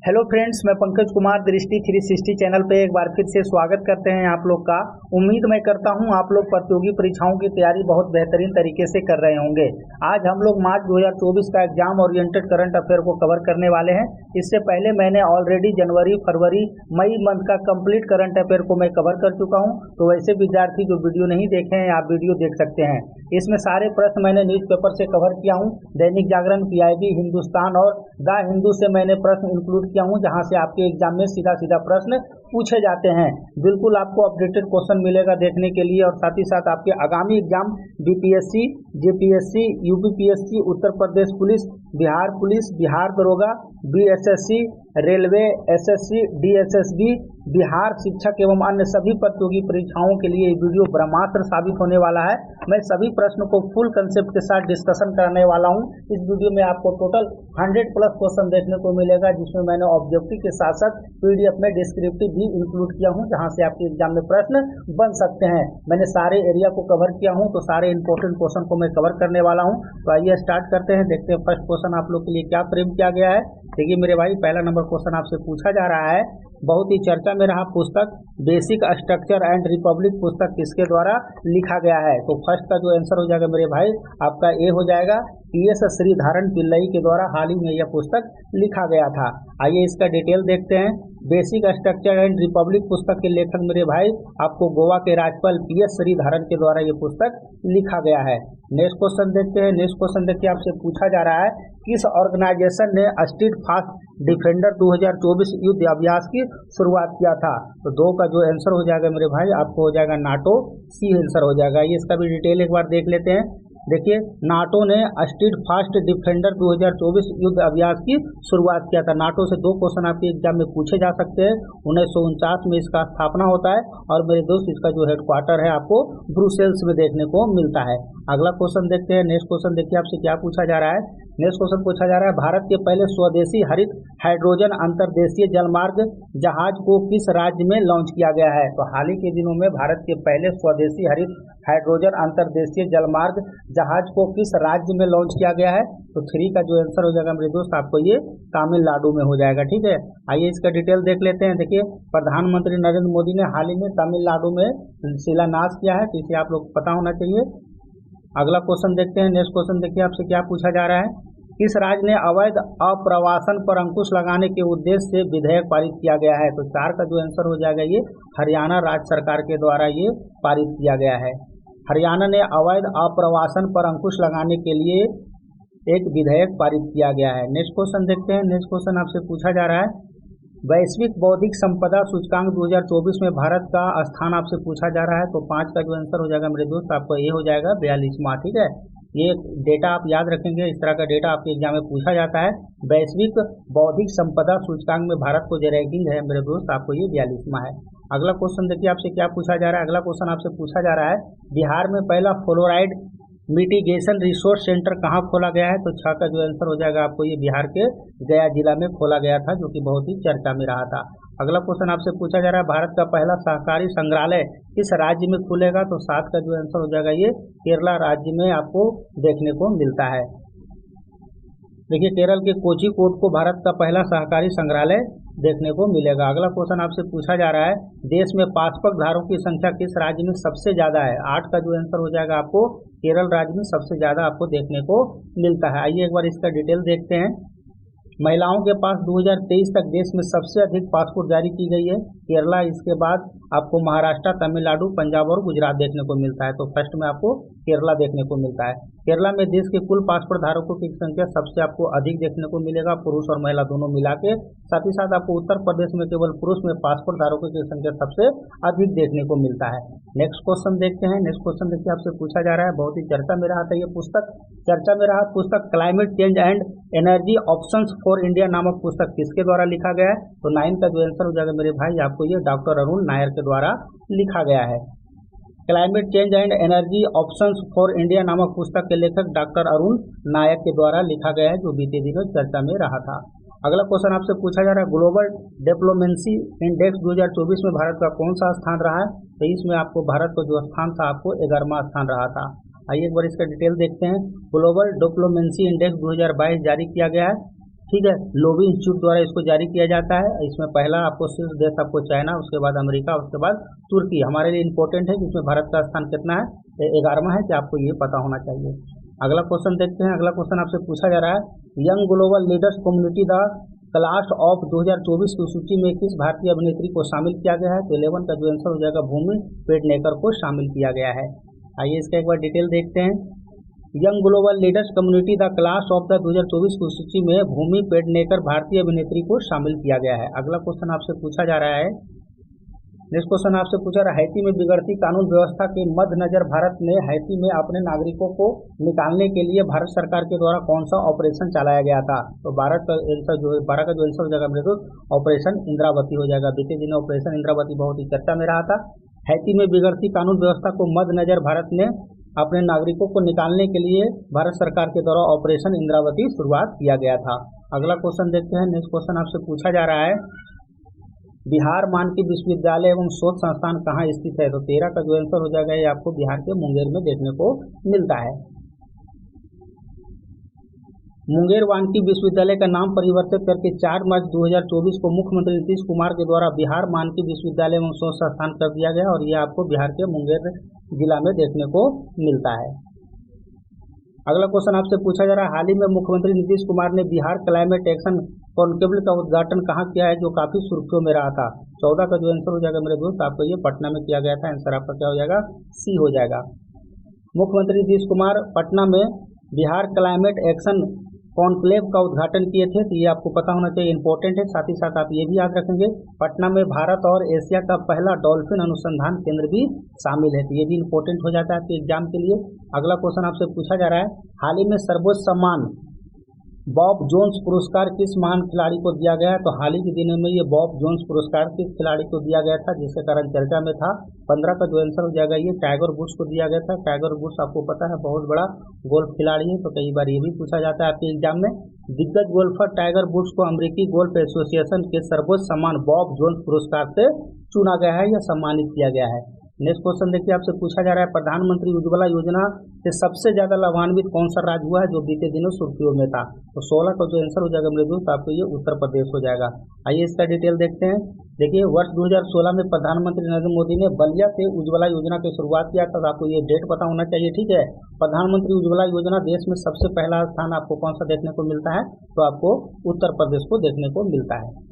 Hello friends, मैं पंकज कुमार दृष्टि 360 channel पे एक बार फिर से स्वागत करते हैं आप लोग का। उम्मीद मैं करता हूं आप लोग प्रतियोगी परीक्षाओं की तैयारी बहुत बेहतरीन तरीके से कर रहे होंगे। आज हम लोग मार्च 2024 का एग्जाम ओरिएंटेड करंट अफेयर को कवर करने वाले हैं। इससे पहले मैंने ऑलरेडी जनवरी, फरवरी, मई मंथ का कंप्लीट करंट अफेयर को मैं कवर कर चुका हूँ। तो वैसे विद्यार्थी जो वीडियो नहीं देखे हैं, आप वीडियो देख सकते हैं। इसमें सारे प्रश्न मैंने न्यूज़पेपर से कवर किया हूँ। दैनिक जागरण, पीआईबी, हिंदुस्तान और द हिंदू से मैंने प्रश्न इंक्लूड किया हूँ, जहां से आपके एग्जाम में सीधा सीधा प्रश्न पूछे जाते हैं। बिल्कुल आपको अपडेटेड क्वेश्चन मिलेगा देखने के लिए। और साथ ही साथ आपके आगामी exam BPSC, JPSC, UPPSC, Uttar Pradesh police, Bihar दरोगा, BSSC, railway, SSC, DSSB, Bihar शिक्षक एवं अन्य सभी प्रतियोगी परीक्षाओं के लिए ये वीडियो ब्रह्मास्त्र साबित होने वाला है। मैं सभी प्रश्नों को फुल कंसेप्ट के साथ डिस्कशन करने वाला हूं। इस वीडियो में आपको टोटल 100 प्लस क्वेश्चन देखने को मिलेगा, जिसमें मैंने ऑब्जेक्टिव के साथ साथ पीडीएफ में डिस्क्रिप्टिव भी इंक्लूड किया हूं, जहां से आपके एग्जाम में प्रश्न बन सकते हैं। मैंने सारे एरिया को कवर किया हूं, तो सारे इंपॉर्टेंट क्वेश्चन को मैं कवर करने वाला हूं। तो आइए स्टार्ट करते हैं। देखते हैं फर्स्ट क्वेश्चन आप लोग के लिए क्या फ्रेम किया गया है। देखिए मेरे भाई, पहला नंबर क्वेश्चन आपसे पूछा जा रहा है, बहुत ही चर्चा में रहा पुस्तक बेसिक स्ट्रक्चर एंड रिपब्लिक पुस्तक किसके द्वारा लिखा गया है। तो फर्स्ट का जो आंसर हो जाएगा मेरे भाई, आपका ए हो जाएगा। पीएस श्रीधरन पिल्लई के द्वारा हाल ही में यह पुस्तक लिखा गया था। आइए इसका डिटेल देखते हैं। बेसिक स्ट्रक्चर एंड रिपब्लिक पुस्तक के लेखक मेरे भाई आपको गोवा के राज्यपाल पीएस श्रीधरन के द्वारा यह पुस्तक लिखा गया है। नेक्स्ट क्वेश्चन देखते हैं। नेक्स्ट क्वेश्चन देखिए, आपसे पूछा जा रहा है, किस ऑर्गेनाइजेशन ने स्ट्रीट फास्ट डिफेंडर 2024 युद्ध अभ्यास की शुरुआत किया था। तो दो का जो आंसर हो जाएगा मेरे भाई, आपको हो जाएगा नाटो, सी आंसर हो जाएगा। ये इसका भी डिटेल एक बार देख लेते हैं। देखिए, नाटो ने स्ट्रीट फास्ट डिफेंडर 2024 युद्ध अभ्यास की शुरुआत किया था। नाटो से दो क्वेश्चन आपके एग्जाम में पूछे जा सकते हैं। 1949 में इसका स्थापना होता है और मेरे दोस्त इसका जो हेडक्वार्टर है आपको ब्रुसेल्स में देखने को मिलता है। अगला क्वेश्चन देखते हैं। नेक्स्ट क्वेश्चन देखिए, आपसे क्या पूछा जा रहा है। नेक्स्ट क्वेश्चन पूछा जा रहा है, भारत के पहले स्वदेशी हरित हाइड्रोजन अंतर्देशीय जलमार्ग जहाज को किस राज्य में लॉन्च किया गया है। तो हाल ही के दिनों में भारत के पहले स्वदेशी हरित हाइड्रोजन अंतर्देशीय जलमार्ग जहाज को किस राज्य में लॉन्च किया गया है। तो 3 का जो आंसर हो जाएगा मेरे दोस्त, आपको ये तमिलनाडु में हो जाएगा। ठीक है, आइए इसका डिटेल देख लेते हैं। देखिए, प्रधानमंत्री नरेंद्र मोदी ने हाल ही में तमिलनाडु में शिलान्यास किया है, तो इसे आप लोग को पता होना चाहिए। अगला क्वेश्चन देखते हैं। नेक्स्ट क्वेश्चन देखिए, आपसे क्या पूछा जा रहा है, किस राज्य ने अवैध अप्रवासन पर अंकुश लगाने के उद्देश्य से विधेयक पारित किया गया है। तो 4 का जो आंसर हो जाएगा ये हरियाणा राज्य सरकार के द्वारा ये पारित किया गया है। हरियाणा ने अवैध अप्रवासन पर अंकुश लगाने के लिए एक विधेयक पारित किया गया है। नेक्स्ट क्वेश्चन देखते हैं। नेक्स्ट क्वेश्चन आपसे पूछा जा रहा है, वैश्विक बौद्धिक संपदा सूचकांक 2024 में भारत का स्थान आपसे पूछा जा रहा है। तो 5 का जो आंसर हो जाएगा मेरे दोस्त, आपको ये हो जाएगा 42वां। ठीक है, ये डेटा आप याद रखेंगे, इस तरह का डेटा आपके एग्जाम में पूछा जाता है। वैश्विक बौद्धिक संपदा सूचकांक में भारत को जो रैंकिंग है मेरे दोस्त, आपको ये 42वां है। अगला क्वेश्चन देखिए, आपसे क्या पूछा जा रहा है। अगला क्वेश्चन आपसे पूछा जा रहा है, बिहार में पहला फ्लोराइड मिटिगेशन रिसोर्स सेंटर कहाँ खोला गया है। तो 6 का जो आंसर हो जाएगा, आपको ये बिहार के गया जिला में खोला गया था, जो कि बहुत ही चर्चा में रहा था। अगला क्वेश्चन आपसे पूछा जा रहा है, भारत का पहला सहकारी संग्रहालय किस राज्य में खुलेगा। तो 7 का जो आंसर हो जाएगा, ये केरला राज्य में आपको देखने को मिलता है। देखिए, केरल के कोझिकोड को भारत का पहला सहकारी संग्रहालय देखने को मिलेगा। अगला क्वेश्चन आपसे पूछा जा रहा है, देश में पासपोर्ट धारकों की संख्या किस राज्य में सबसे ज्यादा है। 8 का जो आंसर हो जाएगा, आपको केरल राज्य में सबसे ज्यादा आपको देखने को मिलता है। आइए एक बार इसका डिटेल देखते हैं। महिलाओं के पास 2023 तक देश में सबसे अधिक पासपोर्ट जारी की गई है केरला, इसके बाद आपको महाराष्ट्र, तमिलनाडु, पंजाब और गुजरात देखने को मिलता है। तो फर्स्ट में आपको केरला देखने को मिलता है। केरला में देश के कुल पासपोर्ट धारकों की संख्या सबसे आपको अधिक देखने को मिलेगा, पुरुष और महिला दोनों मिला के। साथ ही साथ आपको उत्तर प्रदेश में केवल पुरुष में पासपोर्ट धारकों की संख्या सबसे अधिक देखने को मिलता है। नेक्स्ट क्वेश्चन देखते हैं। नेक्स्ट क्वेश्चन देखिए, आपसे पूछा जा रहा है, बहुत ही चर्चा में रहा था ये पुस्तक। चर्चा में रहा पुस्तक climate change and energy options for India नामक पुस्तक किसके द्वारा लिखा गया है। तो 9 का जो आंसर हो जाएगा मेरे भाई, आपको ये डॉक्टर अरुण नायर के द्वारा लिखा गया है। Climate change and energy options for India नामक पुस्तक के लेखक डॉक्टर अरुण नायक के द्वारा लिखा गया है, जो बीते दिनों चर्चा में रहा था। अगला क्वेश्चन आपसे पूछा जा रहा है, ग्लोबल डिप्लोमेसी इंडेक्स 2024 में भारत का कौन सा स्थान रहा है। तो इसमें आपको भारत का जो स्थान था, आपको 11वां स्थान रहा था। आइए एक बार इसका डिटेल देखते हैं। ग्लोबल डिप्लोमेसी इंडेक्स 2022 जारी किया गया है। ठीक है। लोवी इंस्टीट्यूट द्वारा इसको जारी किया जाता है। इसमें पहला आपको शीर्ष देश आपको चाइना, उसके बाद अमेरिका, उसके बाद तुर्की। हमारे लिए इंपॉर्टेंट है कि इसमें भारत का स्थान कितना है, 11वां है, कि आपको ये पता होना चाहिए। अगला क्वेश्चन देखते हैं। अगला क्वेश्चन आपसे पूछा जा रहा है, young global leaders community the class of 2024 की सूची में किस भारतीय अभिनेत्री को शामिल किया गया है? तो 11 का जो आंसर हो जाएगा भूमि पेडनेकर को शामिल किया गया है। आइए इसका एक बार डिटेल देखते हैं। Young global leaders community the class of the 2024 की सूची में भूमि पेडनेकर भारतीय अभिनेत्री को शामिल किया गया है। अगला क्वेश्चन आपसे पूछा जा रहा है, नेक्स्ट क्वेश्चन आपसे पूछा रहा है, हैती में बिगड़ती कानून व्यवस्था के मद्देनजर भारत ने हैती में अपने नागरिकों को निकालने के लिए भारत सरकार के द्वारा कौन सा ऑपरेशन चलाया गया था? तो 12 का जो आंसर हो जाएगा मेरे दोस्त, ऑपरेशन इंद्रावती हो जाएगा। बीते दिन ऑपरेशन इंद्रावती बहुत ही चर्चा में रहा था। हैती में बिगड़ती कानून व्यवस्था को मद्देनजर भारत ने अपने नागरिकों को निकालने के लिए भारत सरकार के द्वारा ऑपरेशन इंद्रावती शुरुआत किया गया था। अगला क्वेश्चन देखते हैं। नेक्स्ट क्वेश्चन आपसे पूछा जा रहा है, बिहार मानकी विश्वविद्यालय एवं शोध संस्थान कहाँ स्थित है? तो 13 का जो आंसर हो जाएगा ये आपको बिहार के मुंगेर में देखने को मिलता है। मुंगेर मानकी विश्वविद्यालय का नाम परिवर्तित करके 4 मार्च 2024 को मुख्यमंत्री नीतीश कुमार के द्वारा बिहार मानकी विश्वविद्यालय एवं शोध संस्थान कर दिया गया और ये आपको बिहार के मुंगेर जिला में देखने को मिलता है। अगला क्वेश्चन आपसे पूछा जा रहा है, हाल ही में मुख्यमंत्री नीतीश कुमार ने बिहार क्लाइमेट एक्शन कॉन्क्लेव का उद्घाटन कहाँ किया है, जो काफी सुर्खियों में रहा था? 14 का जो आंसर हो जाएगा मेरे दोस्त आपको ये पटना में किया गया था। आंसर आपका क्या हो जाएगा? सी हो जाएगा। मुख्यमंत्री नीतीश कुमार पटना में बिहार क्लाइमेट एक्शन कॉन्क्लेव का उद्घाटन किए थे, तो ये आपको पता होना चाहिए, इंपॉर्टेंट है। साथ ही साथ आप ये भी याद रखेंगे, पटना में भारत और एशिया का पहला डॉल्फिन अनुसंधान केंद्र भी शामिल है, तो ये भी इंपॉर्टेंट हो जाता है आपके एग्जाम के लिए। अगला क्वेश्चन आपसे पूछा जा रहा है, हाल ही में सर्वोच्च सम्मान बॉब जोन्स पुरस्कार किस महान खिलाड़ी को दिया गया है? तो हाल ही के दिनों में ये बॉब जोन्स पुरस्कार किस खिलाड़ी को दिया गया था, जिसके कारण चर्चा में था? 15 का जो आंसर हो जाएगा ये टाइगर वुड्स को दिया गया था। टाइगर वुड्स आपको पता है बहुत बड़ा गोल्फ खिलाड़ी है, तो कई बार ये भी पूछा जाता है आपके एग्जाम में। दिग्गज गोल्फर टाइगर वुड्स को अमेरिकी गोल्फ एसोसिएशन के सर्वोच्च सम्मान बॉब जोन्स पुरस्कार से चुना गया है या सम्मानित किया गया है। नेक्स्ट क्वेश्चन देखिए, आपसे पूछा जा रहा है, प्रधानमंत्री उज्ज्वला योजना से सबसे ज्यादा लाभान्वित कौन सा राज्य हुआ है, जो बीते दिनों सुर्खियों में था? तो 16 का जो आंसर हो जाएगा मेरे दोस्त आपको ये उत्तर प्रदेश हो जाएगा। आइए इसका डिटेल देखते हैं। देखिए, वर्ष 2016 में प्रधानमंत्री नरेंद्र मोदी ने बलिया से उज्ज्वला योजना की शुरुआत किया था। आपको ये डेट पता होना चाहिए, ठीक है। प्रधानमंत्री उज्ज्वला योजना देश में सबसे पहला स्थान आपको कौन सा देखने को मिलता है? तो आपको उत्तर प्रदेश को देखने को मिलता है।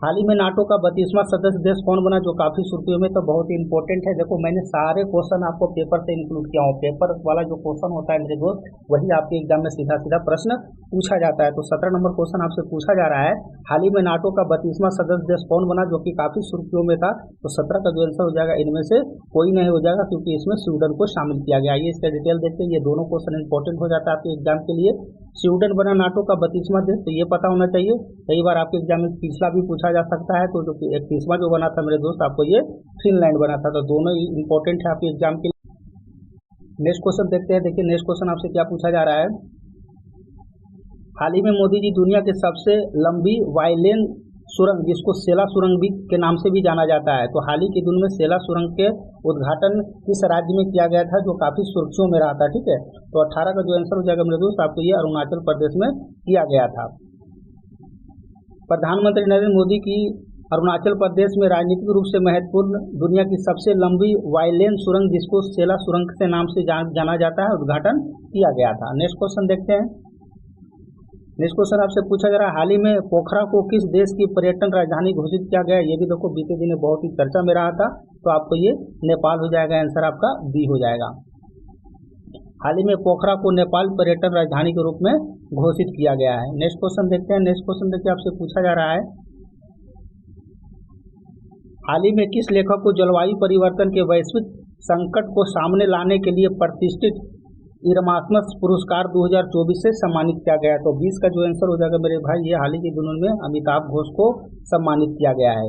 हाल ही में नाटो का 32वां सदस्य देश कौन बना, जो काफी सुर्खियों में, तो बहुत ही इंपॉर्टेंट है। देखो, मैंने सारे क्वेश्चन आपको पेपर से इंक्लूड किया हूँ। पेपर वाला जो क्वेश्चन होता है मेरे दोस्त, वही आपके एग्जाम में सीधा सीधा प्रश्न पूछा जाता है। तो 17 नंबर क्वेश्चन आपसे पूछा जा रहा है, हाल ही में नाटो का 32वां सदस्य देश कौन बना, जो कि काफी सुर्खियों में था? तो 17 का जो आंसर हो जाएगा इनमें से कोई नहीं हो जाएगा, क्योंकि इसमें स्वीडन को शामिल किया गया। ये इसका डिटेल देखते हैं, ये दोनों क्वेश्चन इंपॉर्टेंट हो जाता है आपके एग्जाम के लिए। स्वीडन बना नाटो का 32वां देश, तो ये पता होना चाहिए। कई बार आपके एग्जाम में पिछला भी पूछा जा सकता है, तो जो 31वां जो बना था मेरे दोस्त आपको ये फिनलैंड बना था। तो दोनों ही इंपॉर्टेंट है आपके एग्जाम के लिए। नेक्स्ट क्वेश्चन देखते हैं। देखिए, नेक्स्ट क्वेश्चन आपसे क्या पूछा जा रहा है, हाल ही में मोदी जी दुनिया के सबसे लंबी वाइलेन सुरंग, जिसको सेला सुरंग भी के नाम से भी जाना जाता है, तो हाल ही के दिनों में सेला सुरंग के उद्घाटन किस राज्य में किया गया था, जो काफी सुर्खियों में रहा था? ठीक है, तो 18 का जो आंसर हो जाएगा मेरे दोस्त आपको ये अरुणाचल प्रदेश में किया गया था। प्रधानमंत्री नरेंद्र मोदी की अरुणाचल प्रदेश में राजनीतिक रूप से महत्वपूर्ण दुनिया की सबसे लंबी वाइलेन सुरंग, जिसको सेला सुरंग के नाम से जाना जाता है, उद्घाटन किया गया था। नेक्स्ट क्वेश्चन देखते हैं। नेक्स्ट क्वेश्चन आपसे पूछा जा रहा है, हाल ही में पोखरा को किस देश की पर्यटन राजधानी घोषित किया गया? ये भी देखो बीते दिन बहुत ही चर्चा में रहा था, तो आपको ये नेपाल हो जाएगा। आंसर आपका बी हो जाएगा। हाल ही में पोखरा को नेपाल पर्यटन राजधानी के रूप में घोषित किया गया है। नेक्स्ट क्वेश्चन देखते हैं। नेक्स्ट क्वेश्चन देखिए, आपसे पूछा जा रहा है, हाल ही में किस लेखक को जलवायु परिवर्तन के वैश्विक संकट को सामने लाने के लिए प्रतिष्ठित इरास्मस पुरस्कार 2024 से सम्मानित किया गया? तो 20 का जो आंसर हो जाएगा मेरे भाई, ये हाल ही के दिनों में अमिताभ घोष को सम्मानित किया गया है।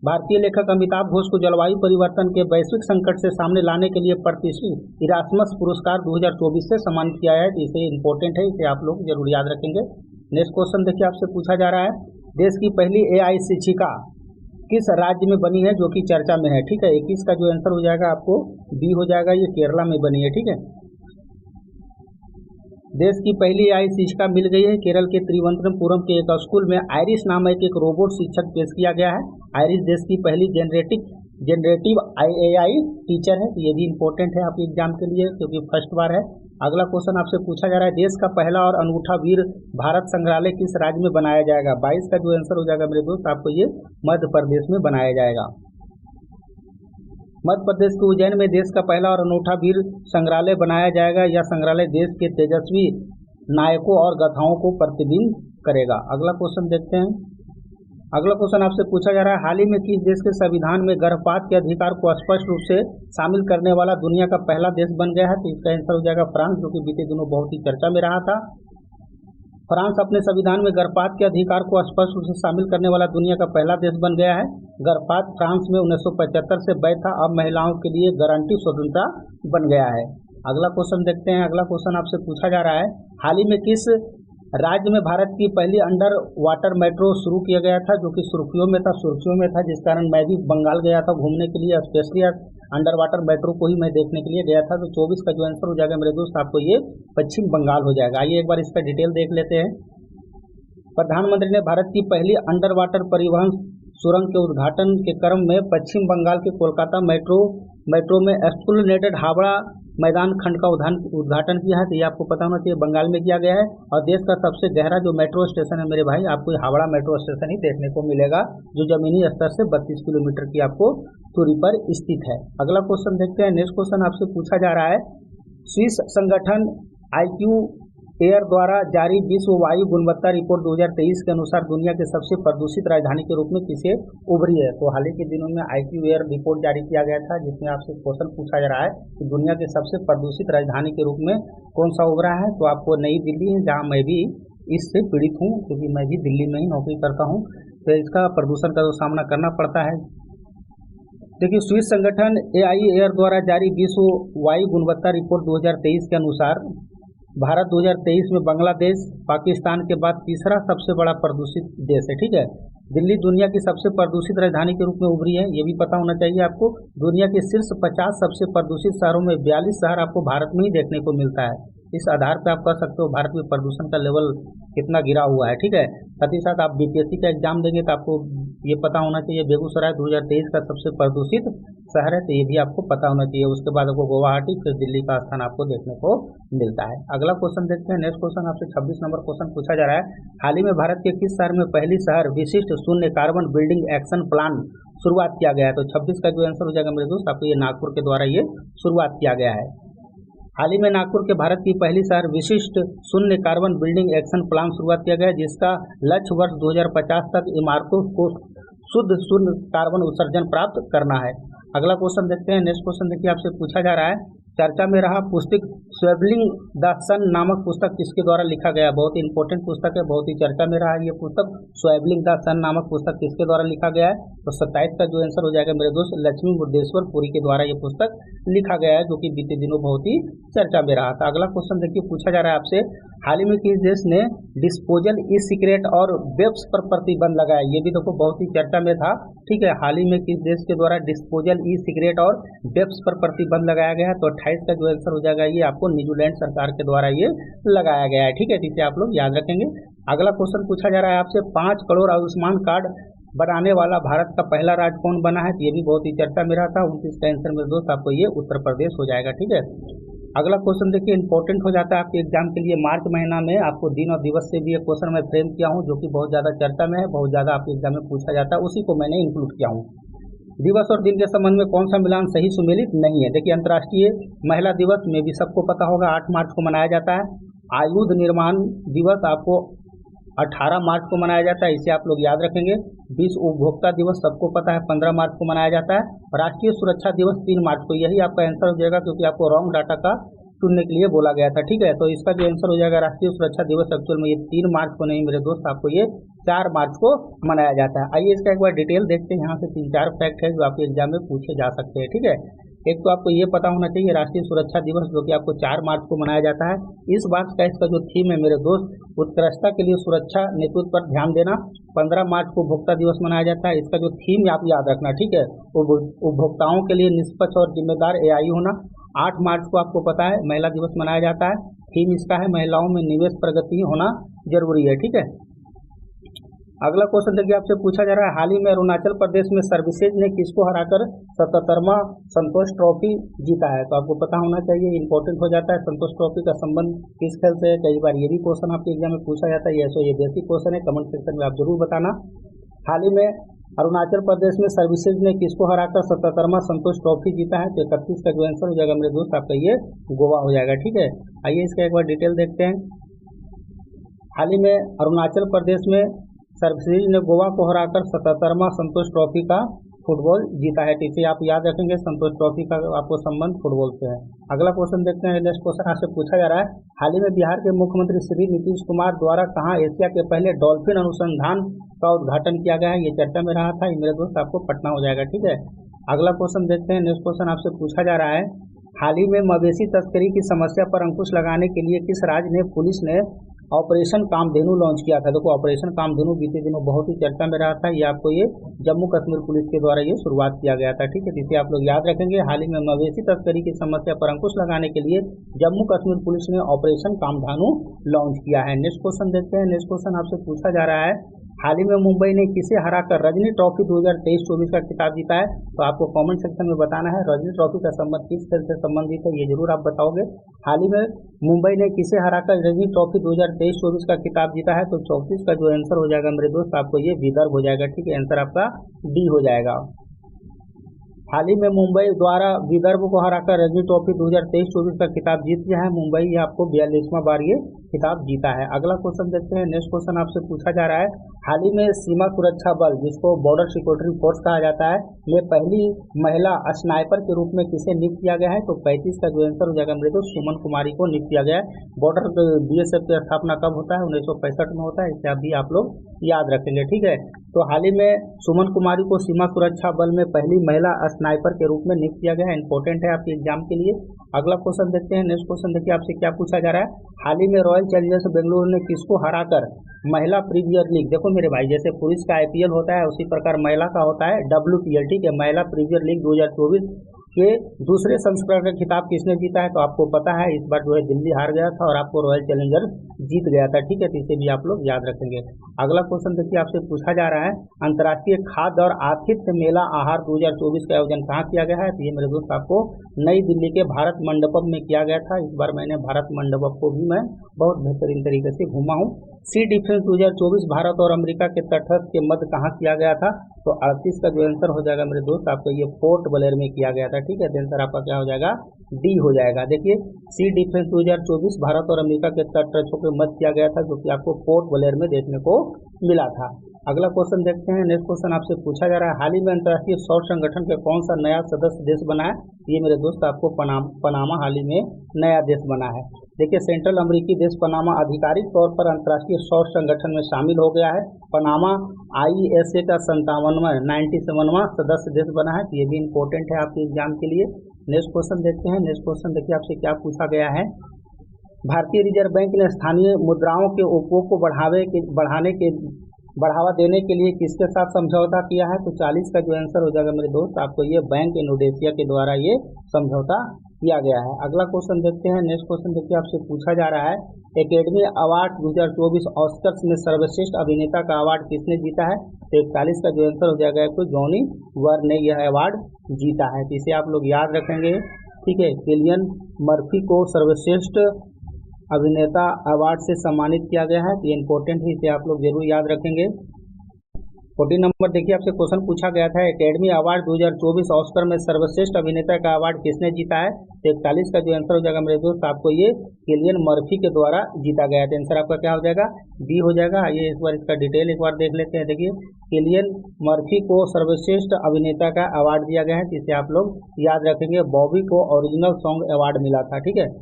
भारतीय लेखक अमिताभ घोष को जलवायु परिवर्तन के वैश्विक संकट से सामने लाने के लिए प्रतिष्ठित इरास्मस पुरस्कार 2024 से सम्मानित किया है। इसे इंपॉर्टेंट है, इसे आप लोग जरूर याद रखेंगे। नेक्स्ट क्वेश्चन देखिए, आपसे पूछा जा रहा है, देश की पहली AI शिक्षिका किस राज्य में बनी है, जो कि चर्चा में है? ठीक है, 21 का जो आंसर हो जाएगा आपको बी हो जाएगा, ये केरला में बनी है। ठीक है, देश की पहली AI शिक्षिका मिल गई है। केरल के तिरुवनंतपुरम के एक स्कूल में आयरिश नामक एक रोबोट शिक्षक पेश किया गया है। आयरिश देश की पहली जनरेटिव AI टीचर है। तो ये भी इंपॉर्टेंट है आपके एग्जाम के लिए क्योंकि फर्स्ट बार है। अगला क्वेश्चन आपसे पूछा जा रहा है, देश का पहला और अनूठा वीर भारत संग्रहालय किस राज्य में बनाया जाएगा? 22 का जो आंसर हो जाएगा मेरे दोस्त आपको ये मध्य प्रदेश में बनाया जाएगा। मध्य प्रदेश के उज्जैन में देश का पहला और अनूठा वीर संग्रहालय बनाया जाएगा। यह संग्रहालय देश के तेजस्वी नायकों और गाथाओं को प्रतिबिंब करेगा। अगला क्वेश्चन देखते हैं। अगला क्वेश्चन आपसे पूछा जा रहा है, हाल ही में किस देश के संविधान में गर्भपात के अधिकार को स्पष्ट रूप से शामिल करने वाला दुनिया का पहला देश बन गया है? तो इसका आंसर हो जाएगा फ्रांस, जो कि बीते दिनों बहुत ही चर्चा में रहा था। फ्रांस अपने संविधान में गर्भपात के अधिकार को स्पष्ट रूप से शामिल करने वाला दुनिया का पहला देश बन गया है। गर्भपात फ्रांस में 1975 से वैध था, अब महिलाओं के लिए गारंटी स्वतंत्रता बन गया है। अगला क्वेश्चन देखते हैं। अगला क्वेश्चन आपसे पूछा जा रहा है, हाल ही में किस राज्य में भारत की पहली अंडर वाटर मेट्रो शुरू किया गया था? जो कि सुर्खियों में था, जिस कारण मैं भी बंगाल गया था घूमने के लिए, स्पेशली अंडर वाटर मेट्रो को ही मैं देखने के लिए गया था। तो 24 का जो आंसर हो जाएगा मेरे दोस्त आपको ये पश्चिम बंगाल हो जाएगा। आइए एक बार इसका डिटेल देख लेते हैं। प्रधानमंत्री ने भारत की पहली अंडर वाटर परिवहन सुरंग के उद्घाटन के क्रम में पश्चिम बंगाल के कोलकाता मेट्रो में एक्सप्लेनेड हावड़ा मैदान खंड का उद्घाटन किया है। तो ये आपको पता होना चाहिए बंगाल में किया गया है। और देश का सबसे गहरा जो मेट्रो स्टेशन है मेरे भाई, आपको हावड़ा मेट्रो स्टेशन ही देखने को मिलेगा, जो जमीनी स्तर से 32 किलोमीटर की आपको दूरी पर स्थित है। अगला क्वेश्चन देखते हैं। नेक्स्ट क्वेश्चन आपसे पूछा जा रहा है, स्विस संगठन IQ एयर द्वारा जारी विश्व वायु गुणवत्ता रिपोर्ट 2023 के अनुसार दुनिया के सबसे प्रदूषित राजधानी के रूप में किसे उभरी है? तो हाल ही के दिनों में IQ एयर रिपोर्ट जारी किया गया था, जिसमें आपसे क्वेश्चन पूछा जा रहा है कि दुनिया के सबसे प्रदूषित राजधानी के रूप में कौन सा उभरा है? तो आपको नई दिल्ली है, जहाँ मैं भी इससे पीड़ित हूँ क्योंकि मैं भी दिल्ली में ही नौकरी करता हूँ। तो इसका प्रदूषण का जो सामना करना पड़ता है। देखिए, स्विस संगठन AI एयर द्वारा जारी विश्व वायु गुणवत्ता रिपोर्ट 2023 के अनुसार भारत 2023 में बांग्लादेश पाकिस्तान के बाद तीसरा सबसे बड़ा प्रदूषित देश है। ठीक है, दिल्ली दुनिया की सबसे प्रदूषित राजधानी के रूप में उभरी है, ये भी पता होना चाहिए आपको। दुनिया के शीर्ष 50 सबसे प्रदूषित शहरों में 42 शहर आपको भारत में ही देखने को मिलता है। इस आधार पर आप कह सकते हो भारत में प्रदूषण का लेवल कितना गिरा हुआ है। ठीक है, साथ ही साथ आप BPSC का एग्जाम देंगे तो आपको ये पता होना चाहिए बेगूसराय 2023 का सबसे प्रदूषित शहर है, तो ये भी आपको पता होना चाहिए। उसके बाद आपको गुवाहाटी, फिर दिल्ली का स्थान आपको देखने को मिलता है। अगला क्वेश्चन देखते हैं। नेक्स्ट क्वेश्चन आपसे 26 नंबर क्वेश्चन पूछा जा रहा है, हाल ही में भारत के किस शहर में पहली शहर विशिष्ट शून्य कार्बन बिल्डिंग एक्शन प्लान शुरुआत किया गया है? तो 26 का जो आंसर हो जाएगा मेरे दोस्त आपको ये नागपुर के द्वारा ये शुरुआत किया गया है। हाल ही में नागपुर के भारत की पहली शहर विशिष्ट शून्य कार्बन बिल्डिंग एक्शन प्लान शुरुआत किया गया है, जिसका लक्ष्य वर्ष 2050 तक इमारतों को शुद्ध शून्य कार्बन उत्सर्जन प्राप्त करना है। अगला क्वेश्चन देखते हैं। नेक्स्ट क्वेश्चन देखिए, आपसे पूछा जा रहा है, चर्चा में रहा पुस्तक स्वेबलिंग द सन नामक पुस्तक किसके द्वारा लिखा गया? बहुत ही इंपॉर्टेंट पुस्तक है, बहुत ही चर्चा में रहा है ये पुस्तक। स्वेबलिंग द सन नामक पुस्तक किसके द्वारा लिखा गया है? तो 27 का जो आंसर हो जाएगा मेरे दोस्त लक्ष्मी बुद्धेश्वर पुरी के द्वारा ये पुस्तक लिखा गया है, जो कि बीते दिनों बहुत ही चर्चा में रहा था। अगला क्वेश्चन देखिए, पूछा जा रहा है आपसे, हाल ही में किस देश ने डिस्पोजल ई सिगरेट और वेब्स पर प्रतिबंध लगाया? ये भी देखो बहुत ही चर्चा में था। ठीक है, हाल ही में किस देश के द्वारा डिस्पोजल ई सिगरेट और वेब्स पर प्रतिबंध लगाया गया है? तो 28 का जो आंसर हो जाएगा ये आपको न्यूजीलैंड सरकार के द्वारा ये लगाया गया है। ठीक है, इसे आप लोग याद रखेंगे। अगला क्वेश्चन पूछा जा रहा है आपसे, 5 करोड़ आयुष्मान कार्ड बनाने वाला भारत का पहला राज्य कौन बना है? ये भी बहुत ही चर्चा में रहा था। 29 का आंसर मेरे दोस्त आपको ये उत्तर प्रदेश हो जाएगा। ठीक है, अगला क्वेश्चन देखिए इंपॉर्टेंट हो जाता है आपके एग्जाम के लिए। मार्च महीना में आपको दिन और दिवस से भी एक क्वेश्चन मैं फ्रेम किया हूँ, जो कि बहुत ज़्यादा चर्चा में है, बहुत ज़्यादा आपके एग्जाम में पूछा जाता है, उसी को मैंने इंक्लूड किया हूँ। दिवस और दिन के संबंध में कौन सा मिलान सही सुमेलित नहीं है? देखिए, अंतर्राष्ट्रीय महिला दिवस में भी सबको पता होगा 8 मार्च को मनाया जाता है। आयुध निर्माण दिवस आपको 18 मार्च को मनाया जाता है, इसे आप लोग याद रखेंगे। विश्व उपभोक्ता दिवस सबको पता है 15 मार्च को मनाया जाता है। राष्ट्रीय सुरक्षा दिवस 3 मार्च को, यही आपका आंसर हो जाएगा क्योंकि आपको रॉन्ग डाटा का चुनने के लिए बोला गया था। ठीक है, तो इसका जो आंसर हो जाएगा राष्ट्रीय सुरक्षा दिवस एक्चुअल में ये 3 मार्च को नहीं मेरे दोस्त, आपको ये 4 मार्च को मनाया जाता है। आइए इसका एक बार डिटेल देखते हैं। यहाँ से 3-4 फैक्ट है जो आपके एग्जाम में पूछे जा सकते हैं। ठीक है, एक तो आपको ये पता होना चाहिए राष्ट्रीय सुरक्षा दिवस जो कि आपको 4 मार्च को मनाया जाता है। इस बात का इसका जो थीम है मेरे दोस्त, उत्कृष्टता के लिए सुरक्षा नेतृत्व पर ध्यान देना। 15 मार्च को उपभोक्ता दिवस मनाया जाता है, इसका जो थीम आप याद रखना। ठीक है, उपभोक्ताओं के लिए निष्पक्ष और जिम्मेदार AI होना। 8 मार्च को आपको पता है महिला दिवस मनाया जाता है। थीम इसका है महिलाओं में निवेश प्रगति होना जरूरी है। ठीक है, अगला क्वेश्चन देखिए आपसे पूछा जा रहा है, हाल ही में अरुणाचल प्रदेश में सर्विसेज ने किसको हराकर 77वां संतोष ट्रॉफी जीता है। तो आपको पता होना चाहिए, इंपॉर्टेंट हो जाता है, संतोष ट्रॉफी का संबंध किस खेल से है। कई बार ये भी क्वेश्चन आपके एग्जाम में पूछा जाता है, ये बेसिक क्वेश्चन है, कमेंट सेक्शन में आप जरूर बताना। हाल ही में अरुणाचल प्रदेश में सर्विसेज ने किसको हराकर 77वां संतोष ट्रॉफी जीता है। तो 31 का जो आंसर हो जाएगा मेरे दोस्त आपका ये गोवा हो जाएगा। ठीक है, आइए इसका एक बार डिटेल देखते हैं। हाल ही में अरुणाचल प्रदेश में सर्विसेज ने गोवा को हराकर 77वां संतोष ट्रॉफी का फुटबॉल जीता है। इसे आप याद रखेंगे, संतोष ट्रॉफी का आपको संबंध फुटबॉल से है। अगला क्वेश्चन देखते हैं, नेक्स्ट क्वेश्चन आपसे पूछा जा रहा है, हाल ही में बिहार के मुख्यमंत्री श्री नीतीश कुमार द्वारा कहाँ एशिया के पहले डॉल्फिन अनुसंधान का उद्घाटन किया गया है। ये चर्चा में रहा था, ये मेरे दोस्त आपको पटना हो जाएगा। ठीक है, अगला क्वेश्चन देखते हैं, नेक्स्ट क्वेश्चन आपसे पूछा जा रहा है, हाल ही में मवेशी तस्करी की समस्या पर अंकुश लगाने के लिए किस राज्य ने पुलिस ने ऑपरेशन कामधेनु लॉन्च किया था। देखो ऑपरेशन कामधेनु बीते दिनों बहुत ही चर्चा में रहा था, ये आपको ये जम्मू कश्मीर पुलिस के द्वारा ये शुरुआत किया गया था। ठीक है, इसे आप लोग याद रखेंगे। हाल ही में मवेशी तस्करी की समस्या पर अंकुश लगाने के लिए जम्मू कश्मीर पुलिस ने ऑपरेशन कामधेनु लॉन्च किया है। नेक्स्ट क्वेश्चन देखते हैं, नेक्स्ट क्वेश्चन आपसे पूछा जा रहा है, हाल ही में मुंबई ने किसे हराकर रजनी ट्रॉफी 2023-24 का खिताब जीता है। तो आपको कमेंट सेक्शन में बताना है, रजनी ट्रॉफी का संबंध किस खेल से संबंधित है, ये जरूर आप बताओगे। हाल ही में मुंबई ने किसे हराकर रजनी ट्रॉफी 2023-24 का खिताब जीता है। तो 34 का जो आंसर हो जाएगा मेरे दोस्त आपको ये विदर्भ हो जाएगा। ठीक है, आंसर आपका डी हो जाएगा। हाल ही में मुंबई द्वारा विदर्भ को हराकर रणजी ट्रॉफी 2023-24 का खिताब जीत गया है। मुंबई ये आपको 42वां बार ये खिताब जीता है। अगला क्वेश्चन देखते हैं, नेक्स्ट क्वेश्चन आपसे पूछा जा रहा है, हाल ही में सीमा सुरक्षा बल जिसको बॉर्डर सिक्योरिटी फोर्स कहा जाता है में पहली महिला स्नाइपर के रूप में किसे नियुक्त किया गया है। तो 35 का जो आंसर हो जाएगा मेरे दोस्त सुमन कुमारी को नियुक्त किया गया है। बॉर्डर बीएसएफ की स्थापना कब होता है, 1965 में होता है, इसे अभी आप लोग याद रखेंगे। ठीक है, तो हाल ही में सुमन कुमारी को सीमा सुरक्षा बल में पहली महिला स्नाइपर के रूप में नियुक्त किया गया है। इंपॉर्टेंट है आपके एग्जाम के लिए। अगला क्वेश्चन देखते हैं, नेक्स्ट क्वेश्चन देखिए आपसे क्या पूछा जा रहा है, हाल ही में रॉयल चैलेंजर्स बेंगलुरु ने किसको हराकर महिला प्रीमियर लीग, देखो मेरे भाई जैसे पुरुष का आईपीएल होता है उसी प्रकार महिला का होता है WPL। ठीक है, महिला प्रीमियर लीग 2024 के दूसरे संस्करण का खिताब किसने जीता है। तो आपको पता है इस बार जो है दिल्ली हार गया था और आपको रॉयल चैलेंजर्स जीत गया था। ठीक है, तो इसे भी आप लोग याद रखेंगे। अगला क्वेश्चन देखिए आपसे पूछा जा रहा है, अंतर्राष्ट्रीय खाद्य और आतिथ्य मेला आहार 2024 का आयोजन कहाँ किया गया है। तो ये मेरे दोस्त आपको नई दिल्ली के भारत मंडपम में किया गया था। इस बार मैंने भारत मंडपम को भी मैं बहुत बेहतरीन तरीके से घूमा हूँ। सी डिफेंस 2024 भारत और अमेरिका के तटस्थ के मध्य कहाँ किया गया था। तो 38 का जो आंसर हो जाएगा मेरे दोस्त आपको ये पोर्ट ब्लेयर में किया गया था। ठीक है, तो आंसर आपका क्या हो जाएगा, डी हो जाएगा। देखिए सी डिफेंस 2024 भारत और अमेरिका के तटरक्षों के मध्य किया गया था, जो कि आपको पोर्ट ब्लेयर में देखने को मिला था। अगला क्वेश्चन देखते हैं, नेक्स्ट क्वेश्चन आपसे पूछा जा रहा है, हाल ही में अंतर्राष्ट्रीय सौर संगठन के कौन सा नया सदस्य देश बना है। ये मेरे दोस्त आपको पनामा हाल ही में नया देश बना है। देखिए सेंट्रल अमेरिकी देश पनामा आधिकारिक तौर पर अंतर्राष्ट्रीय सौर संगठन में शामिल हो गया है। पनामा ISA का 97वां सदस्य देश बना है। तो ये भी इम्पोर्टेंट है आपके एग्जाम के लिए। नेक्स्ट क्वेश्चन देखते हैं, नेक्स्ट क्वेश्चन देखिए आपसे क्या पूछा गया है, भारतीय रिजर्व बैंक ने स्थानीय मुद्राओं के उपयोग को बढ़ावा देने के लिए किसके साथ समझौता किया है। तो 40 का जो आंसर हो जाएगा मेरे दोस्त आपको ये बैंक इंडोनेशिया के द्वारा ये समझौता किया गया है। अगला क्वेश्चन देखते हैं, नेक्स्ट क्वेश्चन देखिए आपसे पूछा जा रहा है, एकेडमी अवार्ड 2024 ऑस्कर्स में सर्वश्रेष्ठ अभिनेता का अवार्ड किसने जीता है। तो 41 का जो आंसर हो जाएगा आपको जॉनी वर ने यह अवार्ड जीता है। तो इसे आप लोग याद रखेंगे। ठीक है, किलियन मर्फी को सर्वश्रेष्ठ अभिनेता अवार्ड से सम्मानित किया गया है। तो ये इंपॉर्टेंट है, इसे आप लोग जरूर याद रखेंगे। 14 नंबर देखिए आपसे क्वेश्चन पूछा गया था, एकेडमी अवार्ड 2024 ऑस्कर में सर्वश्रेष्ठ अभिनेता का अवार्ड किसने जीता है। तो 41 का जो आंसर हो जाएगा मेरे दोस्त आपको ये किलियन मर्फी के द्वारा जीता गया है। तो आंसर आपका क्या हो जाएगा, बी हो जाएगा। आइए इस बार इसका डिटेल एक बार देख लेते हैं। देखिए किलियन मर्फी को सर्वश्रेष्ठ अभिनेता का अवार्ड दिया गया है, जिसे आप लोग याद रखेंगे। बॉबी को ओरिजिनल सॉन्ग अवार्ड मिला था। ठीक है,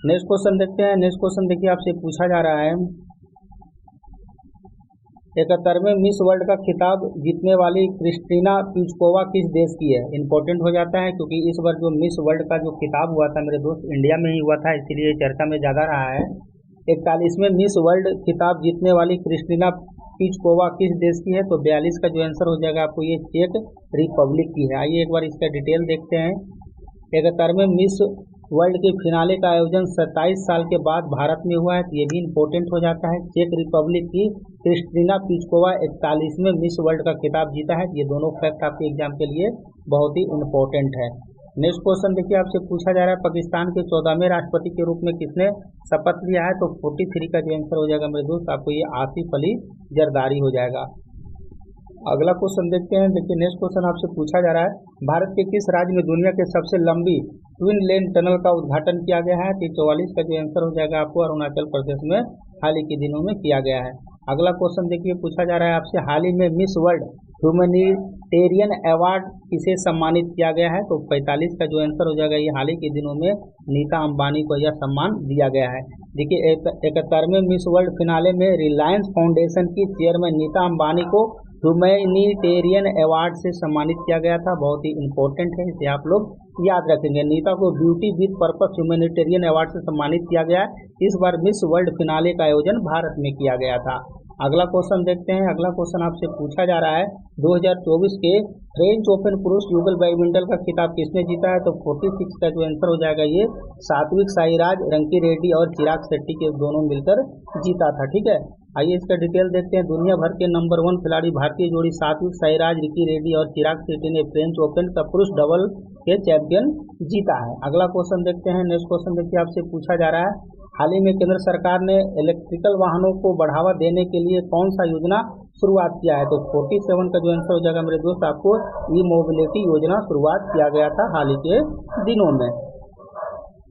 नेक्स्ट क्वेश्चन देखते हैं, नेक्स्ट क्वेश्चन देखिए आपसे पूछा जा रहा है, 71वें मिस वर्ल्ड का खिताब जीतने वाली क्रिस्टीना पिचकोवा किस देश की है। इंपॉर्टेंट हो जाता है क्योंकि इस बार जो मिस वर्ल्ड का जो खिताब हुआ था मेरे दोस्त इंडिया में ही हुआ था, इसलिए चर्चा में ज़्यादा रहा है। 41वें मिस वर्ल्ड खिताब जीतने वाली क्रिस्टीना पिचकोवा किस देश की है। तो 42 का जो आंसर हो जाएगा आपको ये चेक रिपब्लिक की है। आइए एक बार इसका डिटेल देखते हैं। 71वें मिस वर्ल्ड के फिनाले का आयोजन 27 साल के बाद भारत में हुआ है, तो ये भी इम्पोर्टेंट हो जाता है। चेक रिपब्लिक की क्रिस्टीना पिस्कोवा 41वें मिस वर्ल्ड का खिताब जीता है। ये दोनों फैक्ट आपके एग्जाम के लिए बहुत ही इम्पोर्टेंट है। नेक्स्ट क्वेश्चन देखिए, आपसे पूछा जा रहा है पाकिस्तान के 14वें राष्ट्रपति के रूप में किसने शपथ लिया है, तो 43 का जो आंसर हो जाएगा मेरे दोस्त आपको ये आसिफ अली जरदारी हो जाएगा। अगला क्वेश्चन देखते हैं। देखिए नेक्स्ट क्वेश्चन आपसे पूछा जा रहा है भारत के किस राज्य में दुनिया के सबसे लंबी ट्विन लेन टनल का उद्घाटन किया गया है, तो 44 का जो आंसर हो जाएगा आपको अरुणाचल प्रदेश में हाल ही के दिनों में किया गया है। अगला क्वेश्चन देखिए पूछा जा रहा है आपसे हाल ही में मिस वर्ल्ड ह्यूमैनिटेरियन अवार्ड किसे सम्मानित किया गया है, तो 45 का जो आंसर हो जाएगा ये हाल ही के दिनों में नीता अंबानी को यह सम्मान दिया गया है। देखिए 71वें मिस वर्ल्ड फिनाले में रिलायंस फाउंडेशन की चेयरमैन नीता अंबानी को ह्यूमैनिटेरियन अवार्ड से सम्मानित किया गया था। बहुत ही इंपॉर्टेंट है, इसे आप लोग याद रखेंगे। नीता को beauty with purpose humanitarian award से सम्मानित किया गया है। इस बार मिस वर्ल्ड फिनाले का आयोजन भारत में किया गया था। अगला क्वेश्चन देखते हैं। अगला क्वेश्चन आपसे पूछा जा रहा है 2024 के फ्रेंच ओपन पुरुष युगल बैडमिंटन का खिताब किसने जीता है, तो 46 का जो आंसर हो जाएगा ये सात्विक साईराज रंकी रेड्डी और चिराग शेट्टी के दोनों मिलकर जीता था। ठीक है, आइए इसका डिटेल देखते हैं। दुनिया भर के नंबर 1 खिलाड़ी भारतीय जोड़ी सात्विक साईराज रंकी रेड्डी और चिराग शेट्टी ने फ्रेंच ओपन का पुरुष डबल के चैंपियन जीता है। अगला क्वेश्चन देखते हैं। नेक्स्ट क्वेश्चन देखिए आपसे पूछा जा रहा है हाल ही में केंद्र सरकार ने इलेक्ट्रिकल वाहनों को बढ़ावा देने के लिए कौन सा योजना शुरुआत किया है, तो 47 का जो आंसर हो जाएगा मेरे दोस्त आपको ई मोबिलिटी योजना शुरुआत किया गया था हाल ही के दिनों में।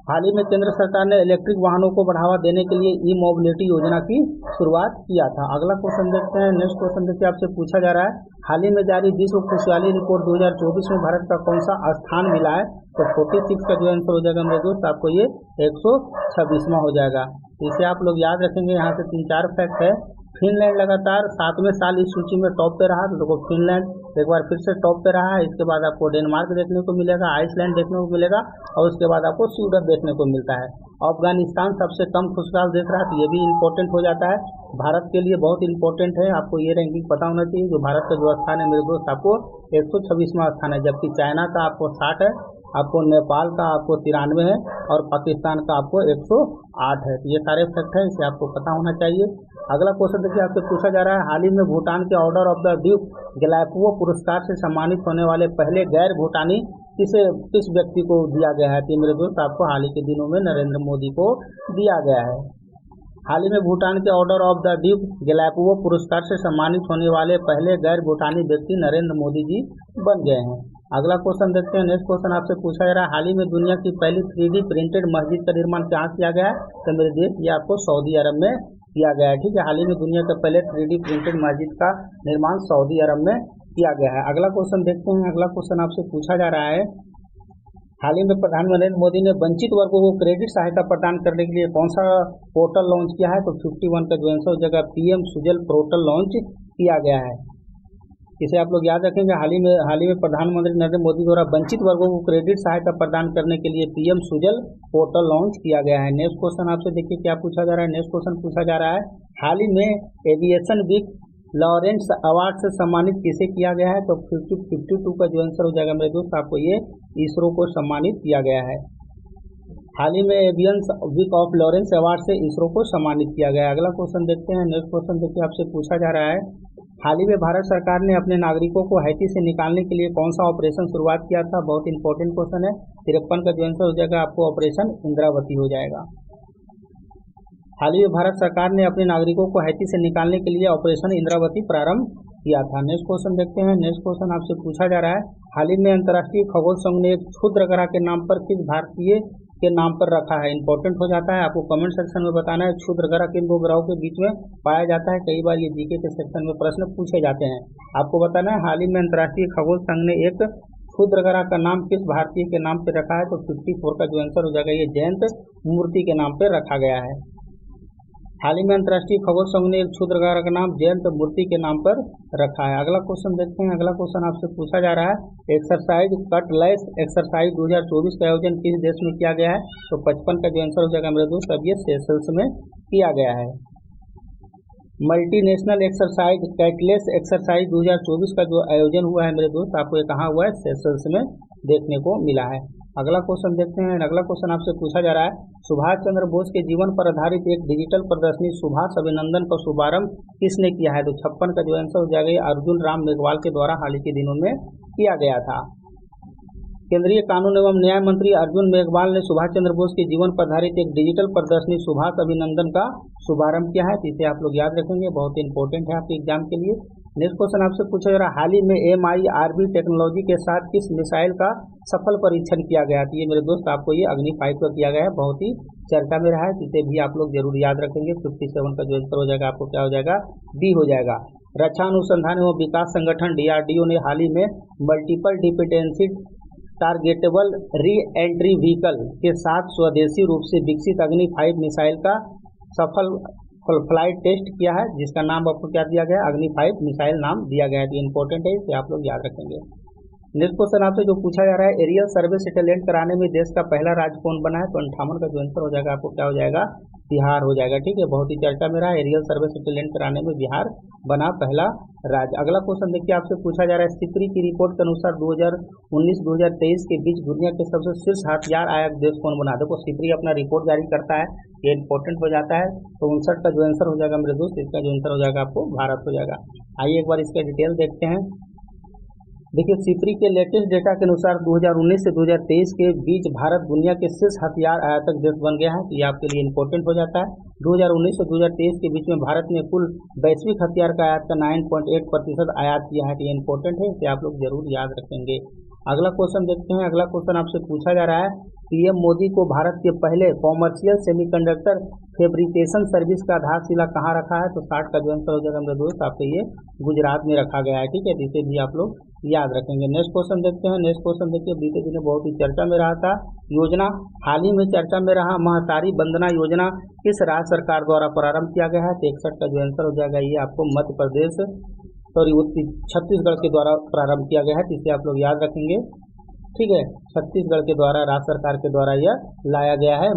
हाल ही में केंद्र सरकार ने इलेक्ट्रिक वाहनों को बढ़ावा देने के लिए ई मोबिलिटी योजना की शुरुआत किया था। अगला क्वेश्चन देखते हैं। नेक्स्ट क्वेश्चन देखिए आपसे पूछा जा रहा है हाल ही में जारी विश्व खुशहाली रिपोर्ट 2024 में भारत का कौन सा स्थान मिला है, तो 46 का जो आंसर हो जाएगा मेरे दोस्त आपको ये 126वां हो जाएगा। इसे आप लोग याद रखेंगे। यहाँ से 3-4 फैक्ट है। फिनलैंड लगातार 7वें साल इस सूची में टॉप पे रहा, तो देखो फिनलैंड एक बार फिर से टॉप पे रहा है। इसके बाद आपको डेनमार्क देखने को मिलेगा, आइसलैंड देखने को मिलेगा और उसके बाद आपको स्वीडन देखने को मिलता है। अफगानिस्तान सबसे कम खुशहाल देश रहा, तो ये भी इम्पोर्टेंट हो जाता है। भारत के लिए बहुत इंपॉर्टेंट है, आपको ये रैंकिंग पता होना चाहिए। जो भारत का जो स्थान है मेरे दोस्त आपको 126वां स्थान है, जबकि चाइना का आपको 60 है, आपको नेपाल का आपको 93 है और पाकिस्तान का आपको 108 है। तो ये सारे फैक्ट है, इसे आपको पता होना चाहिए। अगला क्वेश्चन देखिए आपसे पूछा जा रहा है हाल ही में भूटान के ऑर्डर ऑफ द ड्यूक गैलापुओ पुरस्कार से सम्मानित होने वाले पहले गैर भूटानी किस व्यक्ति को दिया गया है, तो मेरे दोस्त आपको हाल ही के दिनों में नरेंद्र मोदी को दिया गया है। हाल ही में भूटान के ऑर्डर ऑफ द ड्यूक गैलापुओ पुरस्कार से सम्मानित होने वाले पहले गैर भूटानी व्यक्ति नरेंद्र मोदी जी बन गए हैं। अगला क्वेश्चन देखते हैं। नेक्स्ट क्वेश्चन आपसे पूछा जा रहा है हाल ही में दुनिया की पहली 3D प्रिंटेड मस्जिद का निर्माण कहाँ किया गया है, तो मेरे देश ये आपको सऊदी अरब में किया गया है। ठीक है, हाल ही में दुनिया का पहले 3D प्रिंटेड मस्जिद का निर्माण सऊदी अरब में किया गया है। अगला क्वेश्चन देखते हैं। अगला क्वेश्चन आपसे पूछा जा रहा है हाल ही में प्रधानमंत्री नरेंद्र मोदी ने वंचित वर्गों को क्रेडिट सहायता प्रदान करने के लिए कौन सा पोर्टल लॉन्च किया है, तो 51 का जो आंसर हो जाएगा पीएम सुजल पोर्टल लॉन्च किया गया है। इसे आप लोग याद रखेंगे। हाल ही में प्रधानमंत्री नरेंद्र मोदी द्वारा वंचित वर्गों को क्रेडिट सहायता प्रदान करने के लिए पीएम सुजल पोर्टल लॉन्च किया गया है। नेक्स्ट क्वेश्चन आपसे देखिए क्या पूछा जा रहा है। नेक्स्ट क्वेश्चन पूछा जा रहा है हाल ही में एविएशन वीक लॉरेंस अवार्ड से सम्मानित किसे किया गया है, तो 52 का जो आंसर हो जाएगा मेरे दोस्त आपको ये इसरो को सम्मानित किया गया है। हाल ही में एवियंस वीक ऑफ लॉरेंस अवार्ड से इसरो को सम्मानित किया गया है। अगला क्वेश्चन देखते हैं। नेक्स्ट क्वेश्चन देखिए आपसे पूछा जा रहा है हाल ही में भारत सरकार ने अपने नागरिकों को हैती से निकालने के लिए कौन सा ऑपरेशन शुरुआत किया था, बहुत इंपॉर्टेंट क्वेश्चन है। 53 का जो आंसर हो जाएगा आपको ऑपरेशन इंद्रावती हो जाएगा। हाल ही में भारत सरकार ने अपने नागरिकों को हैती से निकालने के लिए ऑपरेशन इंद्रावती प्रारंभ किया था। नेक्स्ट क्वेश्चन देखते हैं। नेक्स्ट क्वेश्चन आपसे पूछा जा रहा है हाल ही में अंतर्राष्ट्रीय खगोल संघ ने एक क्षुद्र ग्रह के नाम पर किस भारतीय के नाम पर रखा है, इंपॉर्टेंट हो जाता है। आपको कमेंट सेक्शन में बताना है क्षुद्र ग्रह किन दो ग्रहों के बीच में पाया जाता है। कई बार ये जीके के सेक्शन में प्रश्न पूछे जाते हैं। आपको बताना है हाल ही में अंतर्राष्ट्रीय खगोल संघ ने एक क्षुद्र ग्रह का नाम किस भारतीय के नाम पर रखा है, तो 54 का जो आंसर हो जाएगा ये जयंत मूर्ति के नाम पर रखा गया है। हाल ही में अंतर्राष्ट्रीय खगोल संघ ने एक क्षुद्र ग्रह का नाम जयंत मूर्ति के नाम पर रखा है। अगला क्वेश्चन देखते हैं। अगला क्वेश्चन आपसे पूछा जा रहा है एक्सरसाइज कटलेस एक्सरसाइज 2024 का आयोजन किस देश में किया गया है, तो 55 का जो आंसर हो जाएगा मेरे दोस्त अब ये सेशल्स में किया गया है। मल्टीनेशनल एक्सरसाइज कैटलेस एक्सरसाइज 2024 का जो आयोजन हुआ है मेरे दोस्त आपको ये कहाँ हुआ है, सेशल्स में देखने को मिला है। अगला क्वेश्चन देखते हैं। अगला क्वेश्चन आपसे पूछा जा रहा है, सुभाष चंद्र बोस के जीवन पर आधारित एक डिजिटल प्रदर्शनी सुभाष अभिनंदन का शुभारंभ किसने किया है? तो 56 का जो आंसर हो जाएगा अर्जुन राम मेघवाल के द्वारा हाल ही के दिनों में किया गया था। केंद्रीय कानून एवं न्याय मंत्री अर्जुन मेघवाल ने सुभाष चंद्र बोस के जीवन पर आधारित एक डिजिटल प्रदर्शनी सुभाष अभिनंदन का शुभारंभ किया है। इसे आप लोग याद रखेंगे, बहुत इंपॉर्टेंट है आपके एग्जाम के लिए। नेक्स्ट क्वेश्चन आपसे पूछा जा रहा है, हाल ही में MIRV टेक्नोलॉजी के साथ किस मिसाइल का सफल परीक्षण किया गया? तो ये मेरे दोस्त आपको ये अग्नि 5 का किया गया है, बहुत ही चर्चा में रहा है। इसे भी आप लोग जरूर याद रखेंगे। 57 का जो आंसर हो जाएगा आपको क्या हो जाएगा? डी हो जाएगा। रक्षा अनुसंधान एवं विकास संगठन DRDO ने हाल ही में multiple dependency targetable re entry vehicle के साथ स्वदेशी रूप से विकसित अग्नि 5 मिसाइल का सफल फ्लाइट टेस्ट किया है, जिसका नाम आपको क्या दिया गया? अग्नि 5 मिसाइल नाम दिया गया है। तो इंपॉर्टेंट है, इसे आप लोग याद रखेंगे। नेक्स्ट क्वेश्चन आपसे जो पूछा जा रहा है, एरियल सर्वे सेटेलाइट कराने में देश का पहला राज्य कौन बना है? तो 58 का जो आंसर हो जाएगा आपको क्या हो जाएगा? बिहार हो जाएगा। ठीक है, बहुत ही चर्चा में रहा है, एरियल सर्वे सेटेलाइट कराने में बिहार बना पहला राज्य। अगला क्वेश्चन देखिए, आपसे पूछा जा रहा है, सिप्री की रिपोर्ट के अनुसार 2019-2023 के बीच दुनिया के सबसे शीर्ष हथियार आयात देश कौन बना? देखो सिप्री अपना रिपोर्ट जारी करता है, ये इंपॉर्टेंट हो जाता है। तो 59 का जो आंसर हो जाएगा मेरे दोस्त, इसका जो आंसर हो जाएगा आपको भारत हो जाएगा। आइए एक बार इसका डिटेल देखते हैं। देखिए सिप्री के लेटेस्ट डेटा के अनुसार 2019 से 2023 के बीच भारत दुनिया के शीर्ष हथियार आयातक देश बन गया है। तो ये आपके लिए इंपॉर्टेंट हो जाता है। 2019 से 2023 के बीच में भारत ने कुल वैश्विक हथियार का आयात का 9.8% आयात किया है। तो ये इंपॉर्टेंट है, इसे आप लोग जरूर याद रखेंगे। अगला क्वेश्चन देखते हैं। अगला क्वेश्चन आपसे पूछा जा रहा है, पीएम मोदी को भारत के पहले कॉमर्शियल सेमीकंडक्टर फैब्रिकेशन सर्विस का आधारशिला कहाँ रखा है? तो 60 का जो आंसर हो जाएगा मेरे दोस्त आपके ये गुजरात में रखा गया है। ठीक है, इसे भी आप लोग याद रखेंगे। नेक्स्ट क्वेश्चन देखते हैं। नेक्स्ट क्वेश्चन देखिए, बीते दिनों बहुत ही चर्चा में रहा था योजना, हाल ही में चर्चा में रहा महतारी वंदना योजना किस राज्य सरकार द्वारा प्रारंभ किया गया है? तो 61 का जो आंसर हो जाएगा ये आपको मध्य प्रदेश छत्तीसगढ़ के द्वारा प्रारंभ किया गया है। इसे आप लोग याद रखेंगे। ठीक है, छत्तीसगढ़ के द्वारा राज्य सरकार के द्वारा यह लाया गया है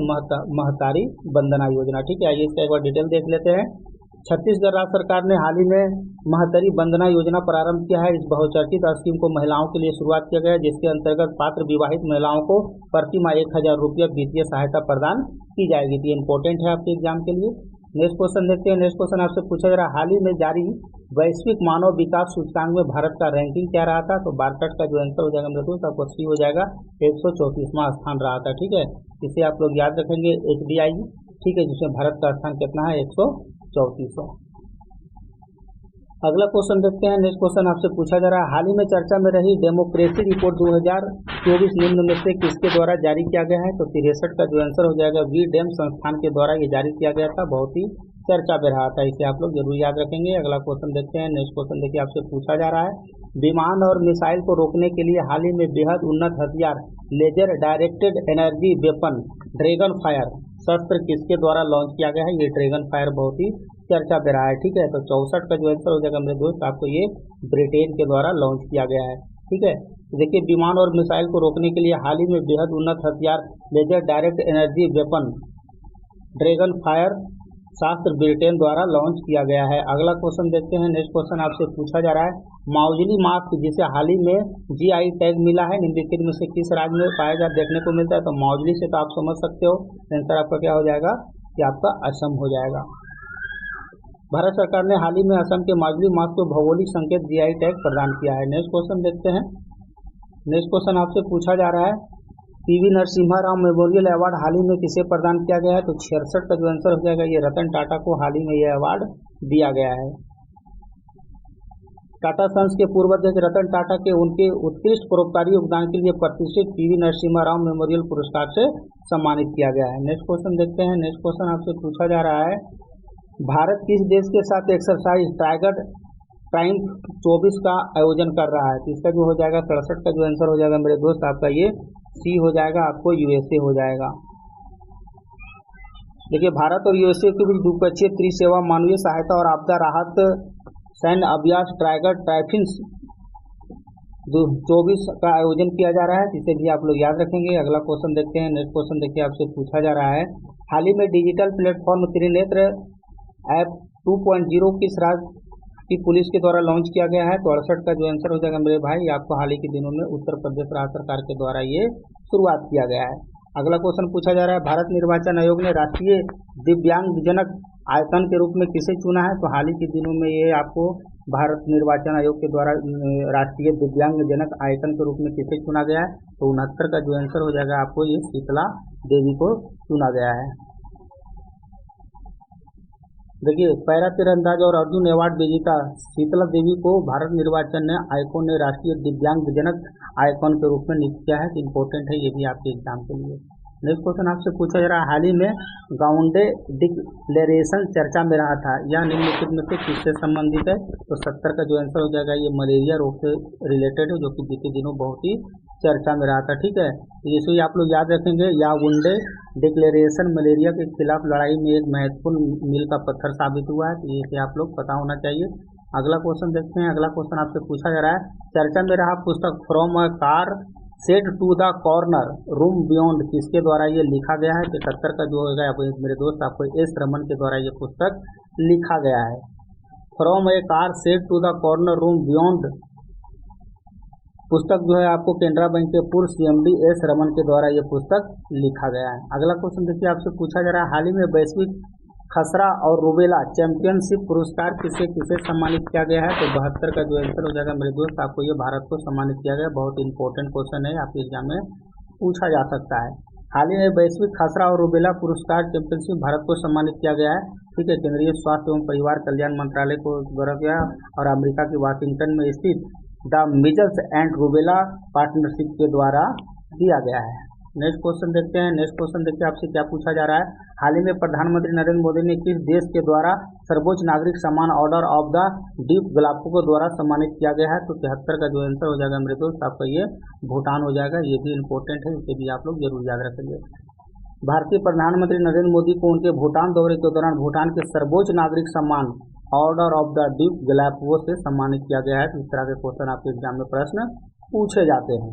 महतारी वंदना योजना। ठीक है, आइए इसका एक बार डिटेल देख लेते हैं। छत्तीसगढ़ राज्य सरकार ने हाल ही में महतारी वंदना योजना प्रारंभ किया है। इस बहुचर्चित स्कीम को महिलाओं के लिए शुरुआत किया गया है, जिसके अंतर्गत पात्र विवाहित महिलाओं को प्रति माह 1000 रुपया वित्तीय सहायता प्रदान की जाएगी। ये इंपॉर्टेंट है आपके एग्जाम के लिए। नेक्स्ट क्वेश्चन देखते हैं। नेक्स्ट क्वेश्चन आपसे पूछा जा रहा है, हाल ही में जारी वैश्विक मानव विकास सूचकांक में भारत का रैंकिंग क्या रहा था? तो 62 का जो आंसर हो जाएगा मेरे दोस्त आपको सी हो जाएगा, 134वां स्थान रहा था। ठीक है, इसे आप लोग याद रखेंगे HDI। ठीक है, जिसमें भारत का स्थान कितना है? 134वां। अगला क्वेश्चन देखते हैं। नेक्स्ट क्वेश्चन आपसे पूछा जा रहा है, हाल ही में चर्चा में रही डेमोक्रेसी रिपोर्ट 2024 निम्न में से किसके द्वारा जारी किया गया है? तो 63 का जो आंसर हो जाएगा VDEM संस्थान के द्वारा ये जारी किया गया था, बहुत ही चर्चा में रहा था। इसे आप लोग जरूर याद रखेंगे। अगला क्वेश्चन देखते हैं। नेक्स्ट क्वेश्चन देखिए, आपसे पूछा जा रहा है, विमान और मिसाइल को रोकने के लिए हाल ही में बेहद उन्नत हथियार laser directed energy weapon Dragon Fire शस्त्र किसके द्वारा लॉन्च किया गया है? ये ड्रैगन फायर बहुत ही चर्चा पे रहा है। ठीक है, तो 64 का जो आंसर हो जाएगा मेरे दोस्त आपको ये ब्रिटेन के द्वारा लॉन्च किया गया है। ठीक है, देखिए विमान और मिसाइल को रोकने के लिए हाल ही में बेहद उन्नत हथियार laser direct energy weapon Dragon Fire शास्त्र ब्रिटेन द्वारा लॉन्च किया गया है। अगला क्वेश्चन देखते हैं। नेक्स्ट क्वेश्चन आपसे पूछा जा रहा है, माउजली मास्क जिसे हाल ही में GI टैग मिला है, निम्नलिखित में से किस राज्य में पाया जा देखने को मिलता है? तो माउजली से तो आप समझ सकते हो, आंसर आपका क्या हो जाएगा कि आपका असम हो जाएगा। भारत सरकार ने हाल ही में असम के माजुली मास्क को भौगोलिक संकेत GI टैग प्रदान किया है। नेक्स्ट क्वेश्चन देखते हैं। नेक्स्ट क्वेश्चन आपसे पूछा जा रहा है, PV Narasimha Rao memorial award हाल ही में किसे प्रदान किया गया है? तो 66 का जो आंसर हो जाएगा ये रतन टाटा को हाल ही में यह अवार्ड दिया गया है। टाटा सन्स के पूर्व अध्यक्ष रतन टाटा के उनके उत्कृष्ट परोपकारी योगदान के लिए प्रतिष्ठित PV नरसिम्हा राव मेमोरियल पुरस्कार से सम्मानित किया गया है। नेक्स्ट क्वेश्चन देखते हैं। नेक्स्ट क्वेश्चन आपसे पूछा जा रहा है, भारत किस देश के साथ एक्सरसाइज टाइगर टाइम 24 का आयोजन कर रहा है? तो इसका जो हो जाएगा 67 का जो आंसर हो जाएगा मेरे दोस्त आपका ये सी हो जाएगा, आपको USA हो जाएगा। देखिए भारत और USA के बीच द्विपक्षीय त्रिसेवा मानवीय सहायता और आपदा राहत सैन्य अभ्यास टाइगर टाइफिन्स 24 का आयोजन किया जा रहा है, जिसे भी आप लोग याद रखेंगे। अगला क्वेश्चन देखते हैं। नेक्स्ट क्वेश्चन देखिए, आपसे पूछा जा रहा है, हाल ही में डिजिटल प्लेटफॉर्म त्रिनेत्र ऐप 2.0 किस राज्य कि पुलिस के द्वारा लॉन्च किया गया है। तो 68 का जो आंसर हो जाएगा मेरे भाई, आपको हाल ही के दिनों में उत्तर प्रदेश राज्य सरकार के द्वारा ये शुरुआत किया गया है। अगला क्वेश्चन पूछा जा रहा है, भारत निर्वाचन आयोग ने राष्ट्रीय दिव्यांगजनक आयकन के रूप में किसे चुना है। तो हाल ही के दिनों में ये आपको भारत निर्वाचन आयोग के द्वारा राष्ट्रीय दिव्यांगजनक आयकन के रूप में किसे चुना गया है। तो 69 का जो आंसर हो जाएगा आपको ये शीतला देवी को चुना गया है। देखिए, पैरा तीरंदाज और अर्जुन अवार्ड विजेता शीतला देवी को भारत निर्वाचन आयोग ने राष्ट्रीय दिव्यांगजनक आइकॉन के रूप में नियुक्त किया है। इम्पोर्टेंट है ये भी आपके एग्जाम के लिए। नेक्स्ट क्वेश्चन आपसे पूछा जा रहा है, हाल ही में गाउंडे डिक्लेरेशन चर्चा में रहा था, यह निम्नलिखित में से किससे संबंधित है। तो 70 का जो आंसर हो जाएगा ये मलेरिया रोग से रिलेटेड है, जो कि बीते दिनों बहुत ही चर्चा में रहा था। ठीक है, तो इसे ही आप लोग याद रखेंगे। याओंडे डिक्लेरेशन मलेरिया के खिलाफ लड़ाई में एक महत्वपूर्ण मील का पत्थर साबित हुआ है, तो इसे आप लोग पता होना चाहिए। अगला क्वेश्चन देखते हैं। अगला क्वेश्चन आपसे पूछा जा रहा है, चर्चा में रहा पुस्तक from a car set to the corner room beyond किसके द्वारा ये लिखा गया है। 71 का जो होगा मेरे दोस्त आपको एस रमन के द्वारा ये पुस्तक लिखा गया है। From a car set to the corner room beyond पुस्तक जो है आपको केनरा बैंक के पूर्व CMD एस रमन के द्वारा ये पुस्तक लिखा गया है। अगला क्वेश्चन देखिए, आपसे पूछा जा रहा है, हाल ही में वैश्विक खसरा और रूबेला चैंपियनशिप पुरस्कार किसे किसे सम्मानित किया गया है। तो 72 का जो आंसर हो जाएगा मेरे दोस्त आपको ये भारत को सम्मानित किया गया। बहुत इंपॉर्टेंट क्वेश्चन है, आपके एग्जाम में पूछा जा सकता है। हाल ही में वैश्विक खसरा और रूबेला पुरस्कार चैंपियनशिप भारत को सम्मानित किया गया है। ठीक है, केंद्रीय स्वास्थ्य एवं परिवार कल्याण मंत्रालय को द्वारा गया और अमेरिका के वाशिंगटन में स्थित the measles and rubella partnership के द्वारा दिया गया है। नेक्स्ट क्वेश्चन देखते हैं। नेक्स्ट क्वेश्चन देखिए, आपसे क्या पूछा जा रहा है, हाल ही में प्रधानमंत्री नरेंद्र मोदी ने किस देश के द्वारा सर्वोच्च नागरिक सम्मान ऑर्डर ऑफ द डीप ग्लापगो द्वारा सम्मानित किया गया है। तो 73 का जो आंसर हो जाएगा मेरे दोस्त आपका ये भूटान हो जाएगा। ये भी इम्पोर्टेंट है, इसे भी आप लोग जरूर याद रखेंगे। भारतीय प्रधानमंत्री नरेंद्र मोदी को उनके भूटान दौरे के दौरान भूटान के सर्वोच्च नागरिक सम्मान ऑर्डर ऑफ द डीप ग्लापगो से सम्मानित किया गया है। तो इस तरह के क्वेश्चन आपके एग्जाम में प्रश्न पूछे जाते हैं।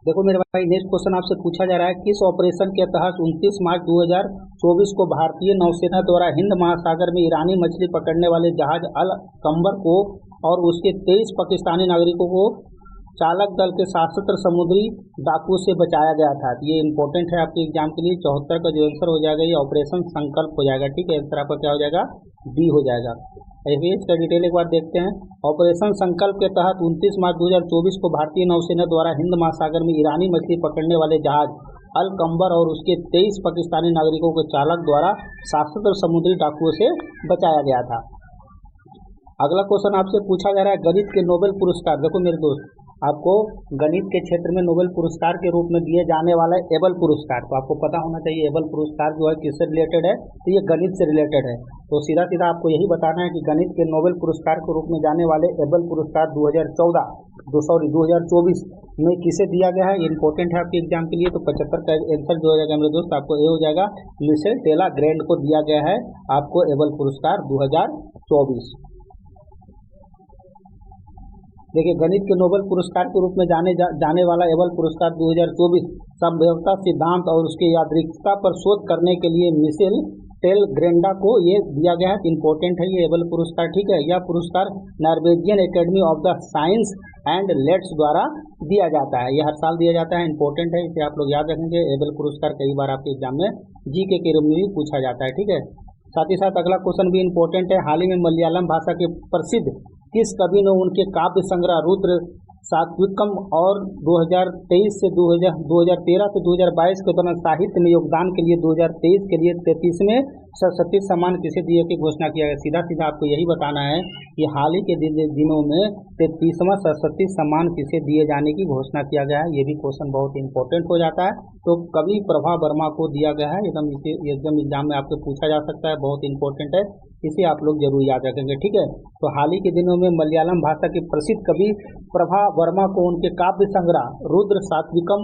देखो मेरे भाई, नेक्स्ट क्वेश्चन आपसे पूछा जा रहा है, किस ऑपरेशन के तहत 29 मार्च 2024 को भारतीय नौसेना द्वारा हिंद महासागर में ईरानी मछली पकड़ने वाले जहाज अल कंबर को और उसके 23 पाकिस्तानी नागरिकों को चालक दल के सशस्त्र समुद्री डाकू से बचाया गया था। ये इंपॉर्टेंट है आपके एग्जाम के लिए। 74 का जो आंसर हो जाएगा ये ऑपरेशन संकल्प हो जाएगा। ठीक है, आंसर आपका क्या हो जाएगा, बी हो जाएगा। इसका डिटेल एक बार देखते हैं। ऑपरेशन संकल्प के तहत 29 मार्च 2024 को भारतीय नौसेना द्वारा हिंद महासागर में ईरानी मछली पकड़ने वाले जहाज अल कंबर और उसके 23 पाकिस्तानी नागरिकों के चालक द्वारा सशस्त्र समुद्री डाकुओं से बचाया गया था। अगला क्वेश्चन आपसे पूछा जा रहा है, गणित के नोबेल पुरस्कार। देखो मेरे दोस्त, आपको गणित के क्षेत्र में नोबेल पुरस्कार के रूप में दिए जाने वाला है एबल पुरस्कार। तो आपको पता होना चाहिए एबल पुरस्कार जो है किससे रिलेटेड है। तो ये गणित से रिलेटेड है। तो सीधा सीधा आपको यही बताना है कि गणित के नोबेल पुरस्कार के रूप में जाने वाले एबल पुरस्कार 2024 में किसे दिया गया है। इंपॉर्टेंट है आपके एग्जाम के लिए। तो 75 का आंसर जो हो जाएगा मेरे दोस्त आपको ये हो जाएगा, मिशेल टेला ग्रैंड को दिया गया है आपको एबल पुरस्कार 2024। देखिए, गणित के नोबेल पुरस्कार के रूप में जाने वाला एबल पुरस्कार 2024 संभाव्यता सिद्धांत और उसके यादृच्छिकता पर शोध करने के लिए मिशेल टेल ग्रेंडा को ये दिया गया है। इंपॉर्टेंट है ये एबल पुरस्कार। ठीक है, यह पुरस्कार Norwegian academy of the science and let's द्वारा दिया जाता है। यह हर साल दिया जाता है। इंपॉर्टेंट है, इसे आप लोग याद रखेंगे। एबल पुरस्कार कई बार आपके एग्जाम में जीके के रूप में भी पूछा जाता है। ठीक है, साथ ही साथ अगला क्वेश्चन भी इंपॉर्टेंट है। हाल ही में मलयालम भाषा के प्रसिद्ध किस कवि ने उनके काव्य संग्रह रुद्र सात्विकम और 2013 से 2022 के दौरान साहित्य में योगदान के लिए 2023 के लिए 33वें सरस्वती सम्मान किसे दिए की घोषणा किया गया। सीधा सीधा आपको यही बताना है कि हाल ही के दिनों में 33वां सरस्वती सम्मान किसे दिए जाने की घोषणा किया गया है। ये भी क्वेश्चन बहुत इंपॉर्टेंट हो जाता है। तो कवि प्रभा वर्मा को दिया गया है। एकदम एग्जाम में आपसे पूछा जा सकता है, बहुत इंपॉर्टेंट है, इसे आप लोग जरूर याद रखेंगे। ठीक है, तो हाल ही के दिनों में मलयालम भाषा के प्रसिद्ध कवि प्रभा वर्मा को उनके काव्य संग्रह रुद्र सात्विकम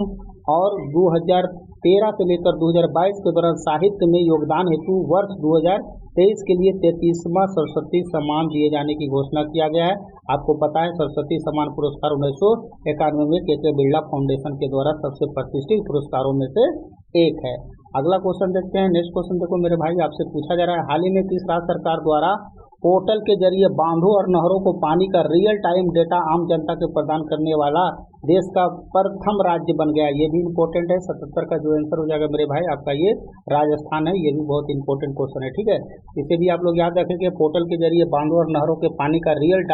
और 2013 से लेकर 2022 के दौरान साहित्य में योगदान हेतु वर्ष 2023 के लिए 33वां सरस्वती सम्मान दिए जाने की घोषणा किया गया है। आपको पता है सरस्वती सम्मान पुरस्कार 1991 में के बिरला फाउंडेशन के द्वारा सबसे प्रतिष्ठित पुरस्कारों में से एक है। अगला क्वेश्चन देखते हैं। नेक्स्ट क्वेश्चन देखो मेरे भाई, आपसे पूछा जा रहा है, हाल ही में किस राज्य सरकार द्वारा पोर्टल के जरिए बांधों और नहरों को पानी का रियल टाइम डेटा आम जनता को प्रदान करने वाला देश का प्रथम राज्य बन गया। ये भी इम्पोर्टेंट है। 77 का जो आंसर हो जाएगा मेरे भाई आपका ये राजस्थान है। ये भी बहुत इंपॉर्टेंट क्वेश्चन है, ठीक है। इसे भी आप लोग याद रखेंगे, पोर्टल के जरिए बांधों और नहरों के पानी का रियल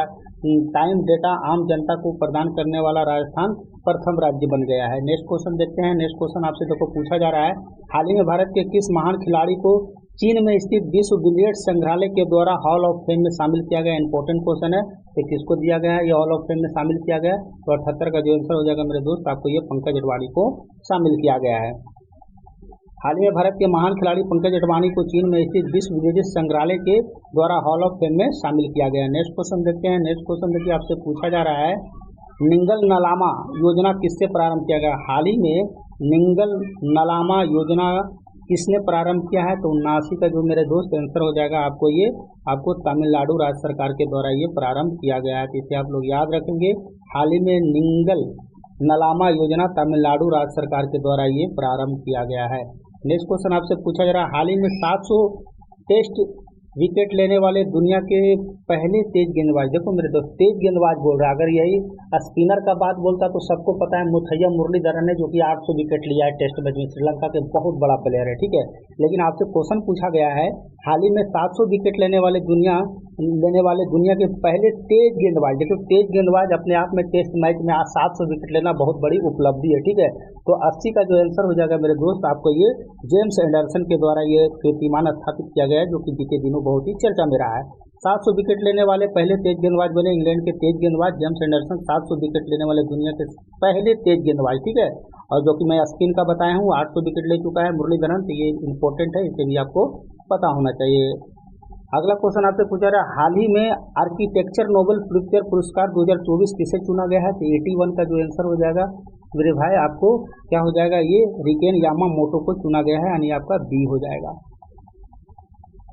टाइम डेटा आम जनता को प्रदान करने वाला राजस्थान प्रथम राज्य बन गया है। नेक्स्ट क्वेश्चन देखते हैं। नेक्स्ट क्वेश्चन आपसे देखो पूछा जा रहा है, हाल ही में भारत के किस महान खिलाड़ी को चीन में स्थित विश्व बिलियर्ड्स संग्रहालय के द्वारा हॉल ऑफ फेम में शामिल किया गया? इंपॉर्टेंट क्वेश्चन है। तो किसको दिया गया है ये हॉल ऑफ फेम में शामिल किया गया? तो 78 का जो आंसर हो जाएगा मेरे दोस्त आपको ये पंकज अडवाणी को शामिल किया गया है। हाल ही में भारत के महान खिलाड़ी पंकज अडवाणी को चीन में स्थित विश्व बिलियर्ड्स संग्रहालय के द्वारा हॉल ऑफ फेम में शामिल किया गया है। नेक्स्ट क्वेश्चन देखते हैं। नेक्स्ट क्वेश्चन देखिए आपसे पूछा जा रहा है, निंगल नलामा योजना किससे प्रारंभ किया गया? हाल ही में निंगल नलामा योजना किसने प्रारंभ किया है? तो 79 का जो मेरे दोस्त आंसर हो जाएगा आपको तमिलनाडु राज्य सरकार के द्वारा ये प्रारंभ किया गया है। इसे आप लोग याद रखेंगे। हाल ही में निंगल नलामा योजना तमिलनाडु राज्य सरकार के द्वारा ये प्रारंभ किया गया है। नेक्स्ट क्वेश्चन आपसे पूछा जा रहा है, हाल ही में 700 टेस्ट विकेट लेने वाले दुनिया के पहले तेज गेंदबाज, देखो मेरे दोस्त तेज गेंदबाज बोल रहा है, अगर यही स्पिनर का बात बोलता तो सबको पता है मुथैया मुरलीधरन ने जो कि 800 विकेट लिया है टेस्ट मैच में, श्रीलंका के बहुत बड़ा प्लेयर है, ठीक है। लेकिन आपसे क्वेश्चन पूछा गया है, हाल ही में 700 विकेट लेने वाले दुनिया के पहले तेज गेंदबाज, देखो तेज गेंदबाज अपने आप में टेस्ट मैच में आज 700 विकेट लेना बहुत बड़ी उपलब्धि है, ठीक है। तो 80 का जो आंसर हो जाएगा मेरे दोस्त आपको ये जेम्स एंडरसन के द्वारा ये कीर्तिमान स्थापित किया गया है, जो कि बीते दिनों बहुत ही चर्चा में रहा है। 700 विकेट लेने वाले पहले तेज गेंदबाज बने इंग्लैंड के तेज गेंदबाज जेम्स एंडरसन, 700 विकेट लेने वाले दुनिया के पहले तेज गेंदबाज, ठीक है। और जो कि मैं स्पिन का बताया हूँ 800 विकेट ले चुका है मुरलीधरन, तो ये इंपॉर्टेंट है, इसे भी आपको पता होना चाहिए। अगला क्वेश्चन आपसे पूछा रहा है, हाल ही में आर्किटेक्चर नोबेल लिटरेचर पुरस्कार 2024 किसे चुना गया है? तो 81 का जो आंसर हो जाएगा मेरे भाई आपको क्या हो जाएगा, ये रिकेन यामामोटो को चुना गया है, यानी आपका बी हो जाएगा।